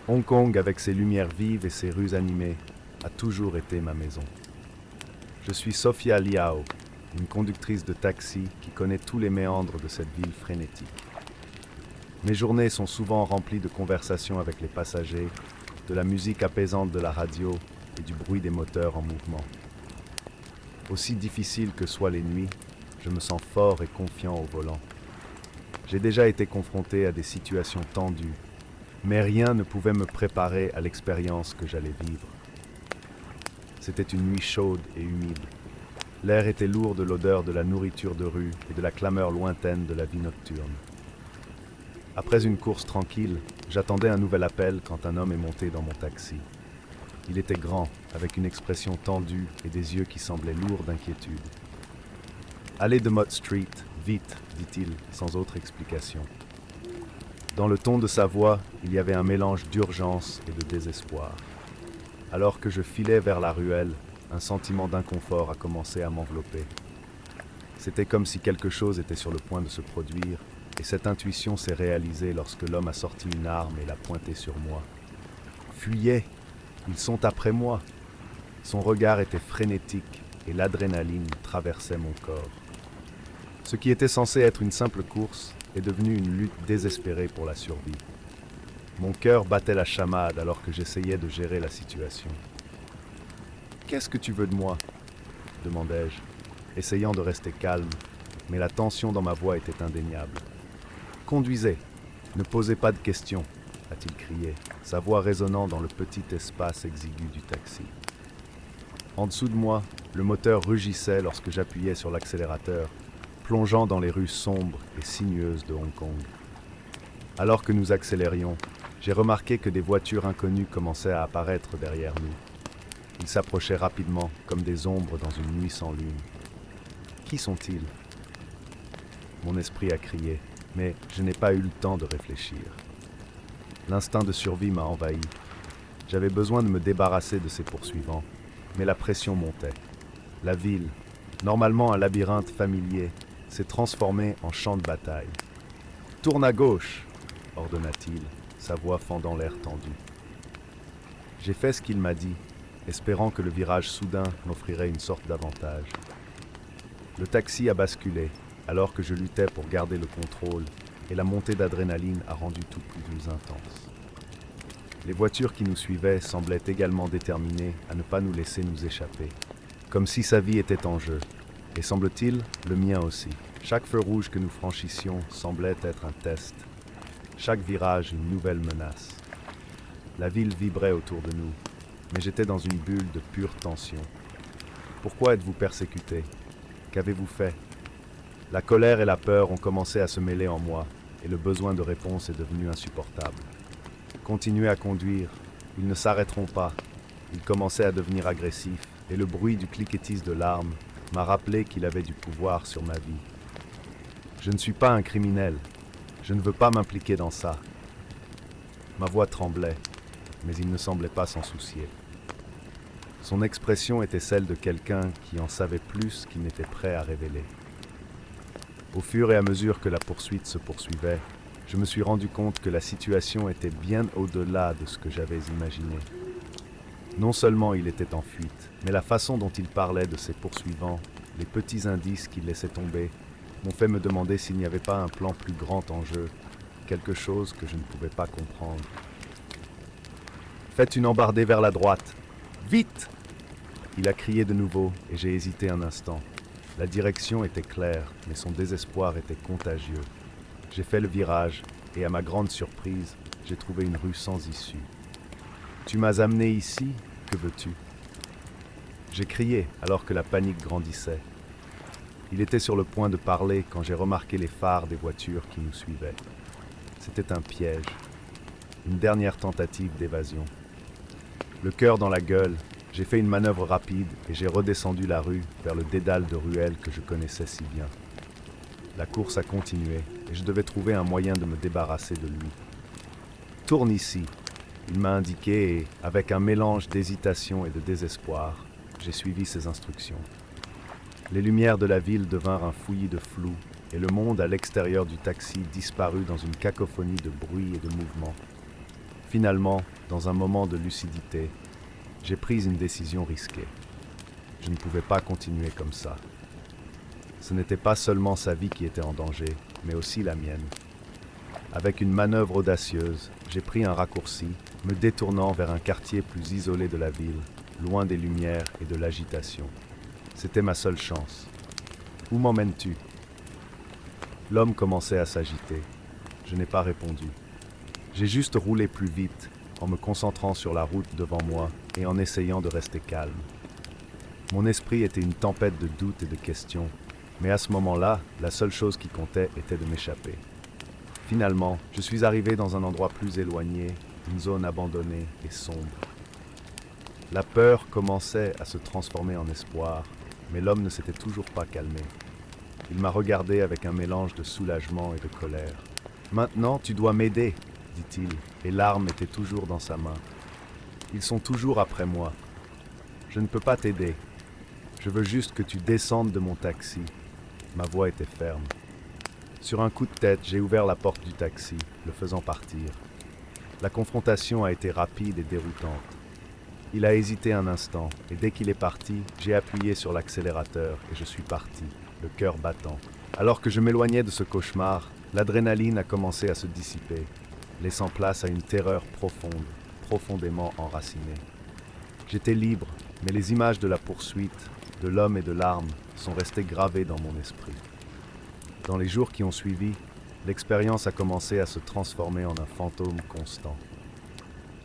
Hong Kong, avec ses lumières vives et ses rues animées, a toujours été ma maison. Je suis Sophia Liao, une conductrice de taxi qui connaît tous les méandres de cette ville frénétique. Mes journées sont souvent remplies de conversations avec les passagers, de la musique apaisante de la radio et du bruit des moteurs en mouvement. Aussi difficiles que soient les nuits, je me sens fort et confiant au volant. J'ai déjà été confronté à des situations tendues, mais rien ne pouvait me préparer à l'expérience que j'allais vivre. C'était une nuit chaude et humide. L'air était lourd de l'odeur de la nourriture de rue et de la clameur lointaine de la vie nocturne. Après une course tranquille, j'attendais un nouvel appel quand un homme est monté dans mon taxi. Il était grand, avec une expression tendue et des yeux qui semblaient lourds d'inquiétude. « Allez de Mott Street, vite », dit-il, sans autre explication. Dans le ton de sa voix, il y avait un mélange d'urgence et de désespoir. Alors que je filais vers la ruelle, un sentiment d'inconfort a commencé à m'envelopper. C'était comme si quelque chose était sur le point de se produire, et cette intuition s'est réalisée lorsque l'homme a sorti une arme et l'a pointée sur moi. Fuyez! Ils sont après moi! Son regard était frénétique et l'adrénaline traversait mon corps. Ce qui était censé être une simple course est devenu une lutte désespérée pour la survie. Mon cœur battait la chamade alors que j'essayais de gérer la situation. « Qu'est-ce que tu veux de moi ?» demandai-je, essayant de rester calme, mais la tension dans ma voix était indéniable. « Conduisez, ne posez pas de questions !» a-t-il crié, sa voix résonnant dans le petit espace exigu du taxi. En dessous de moi, le moteur rugissait lorsque j'appuyais sur l'accélérateur, plongeant dans les rues sombres et sinueuses de Hong Kong. Alors que nous accélérions, j'ai remarqué que des voitures inconnues commençaient à apparaître derrière nous. Ils s'approchaient rapidement, comme des ombres dans une nuit sans lune. Qui sont-ils ? Mon esprit a crié, mais je n'ai pas eu le temps de réfléchir. L'instinct de survie m'a envahi. J'avais besoin de me débarrasser de ces poursuivants, mais la pression montait. La ville, normalement un labyrinthe familier, s'est transformée en champ de bataille. « Tourne à gauche !» ordonna-t-il, sa voix fendant l'air tendu. J'ai fait ce qu'il m'a dit, espérant que le virage soudain m'offrirait une sorte d'avantage. Le taxi a basculé, alors que je luttais pour garder le contrôle, et la montée d'adrénaline a rendu tout plus intense. Les voitures qui nous suivaient semblaient également déterminées à ne pas nous laisser nous échapper, comme si sa vie était en jeu, et semble-t-il, le mien aussi. Chaque feu rouge que nous franchissions semblait être un test, chaque virage une nouvelle menace. La ville vibrait autour de nous, mais j'étais dans une bulle de pure tension. Pourquoi êtes-vous persécuté ? Qu'avez-vous fait ? La colère et la peur ont commencé à se mêler en moi, et le besoin de réponse est devenu insupportable. Continuez à conduire, ils ne s'arrêteront pas. Il commençait à devenir agressif, et le bruit du cliquetis de l'arme m'a rappelé qu'il avait du pouvoir sur ma vie. Je ne suis pas un criminel, je ne veux pas m'impliquer dans ça. Ma voix tremblait, mais il ne semblait pas s'en soucier. Son expression était celle de quelqu'un qui en savait plus qu'il n'était prêt à révéler. Au fur et à mesure que la poursuite se poursuivait, je me suis rendu compte que la situation était bien au-delà de ce que j'avais imaginé. Non seulement il était en fuite, mais la façon dont il parlait de ses poursuivants, les petits indices qu'il laissait tomber, m'ont fait me demander s'il n'y avait pas un plan plus grand en jeu, quelque chose que je ne pouvais pas comprendre. « Faites une embardée vers la droite. Vite !» Il a crié de nouveau et j'ai hésité un instant. La direction était claire, mais son désespoir était contagieux. J'ai fait le virage et à ma grande surprise, j'ai trouvé une rue sans issue. « Tu m'as amené ici, que veux-tu » J'ai crié alors que la panique grandissait. Il était sur le point de parler quand j'ai remarqué les phares des voitures qui nous suivaient. C'était un piège, une dernière tentative d'évasion. Le cœur dans la gueule, j'ai fait une manœuvre rapide et j'ai redescendu la rue vers le dédale de ruelles que je connaissais si bien. La course a continué et je devais trouver un moyen de me débarrasser de lui. « Tourne ici !» Il m'a indiqué et, avec un mélange d'hésitation et de désespoir, j'ai suivi ses instructions. Les lumières de la ville devinrent un fouillis de flou et le monde à l'extérieur du taxi disparut dans une cacophonie de bruit et de mouvements. Finalement, dans un moment de lucidité, j'ai pris une décision risquée. Je ne pouvais pas continuer comme ça. Ce n'était pas seulement sa vie qui était en danger, mais aussi la mienne. Avec une manœuvre audacieuse, j'ai pris un raccourci, me détournant vers un quartier plus isolé de la ville, loin des lumières et de l'agitation. C'était ma seule chance. « Où m'emmènes-tu » L'homme commençait à s'agiter. Je n'ai pas répondu. J'ai juste roulé plus vite, en me concentrant sur la route devant moi et en essayant de rester calme. Mon esprit était une tempête de doutes et de questions, mais à ce moment-là, la seule chose qui comptait était de m'échapper. Finalement, je suis arrivé dans un endroit plus éloigné, une zone abandonnée et sombre. La peur commençait à se transformer en espoir, mais l'homme ne s'était toujours pas calmé. Il m'a regardé avec un mélange de soulagement et de colère. « Maintenant, tu dois m'aider !» dit-il, et l'arme était toujours dans sa main. « Ils sont toujours après moi. Je ne peux pas t'aider. Je veux juste que tu descendes de mon taxi. » Ma voix était ferme. Sur un coup de tête, j'ai ouvert la porte du taxi, le faisant partir. La confrontation a été rapide et déroutante. Il a hésité un instant, et dès qu'il est parti, j'ai appuyé sur l'accélérateur et je suis parti, le cœur battant. Alors que je m'éloignais de ce cauchemar, l'adrénaline a commencé à se dissiper, laissant place à une terreur profonde, profondément enracinée. J'étais libre, mais les images de la poursuite, de l'homme et de l'arme sont restées gravées dans mon esprit. Dans les jours qui ont suivi, l'expérience a commencé à se transformer en un fantôme constant.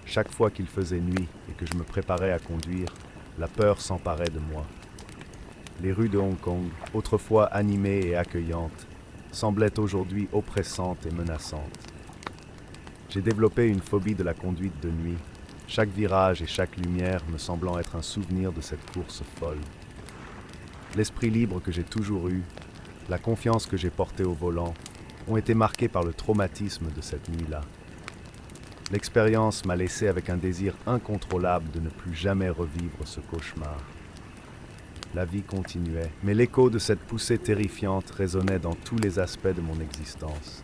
Chaque fois qu'il faisait nuit et que je me préparais à conduire, la peur s'emparait de moi. Les rues de Hong Kong, autrefois animées et accueillantes, semblaient aujourd'hui oppressantes et menaçantes. J'ai développé une phobie de la conduite de nuit, chaque virage et chaque lumière me semblant être un souvenir de cette course folle. L'esprit libre que j'ai toujours eu, la confiance que j'ai portée au volant, ont été marqués par le traumatisme de cette nuit-là. L'expérience m'a laissé avec un désir incontrôlable de ne plus jamais revivre ce cauchemar. La vie continuait, mais l'écho de cette poussée terrifiante résonnait dans tous les aspects de mon existence.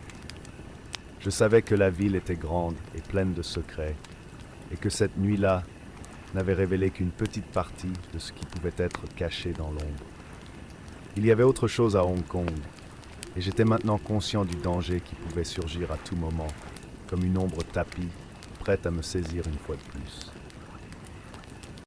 Je savais que la ville était grande et pleine de secrets, et que cette nuit-là n'avait révélé qu'une petite partie de ce qui pouvait être caché dans l'ombre. Il y avait autre chose à Hong Kong, et j'étais maintenant conscient du danger qui pouvait surgir à tout moment, comme une ombre tapie, prête à me saisir une fois de plus.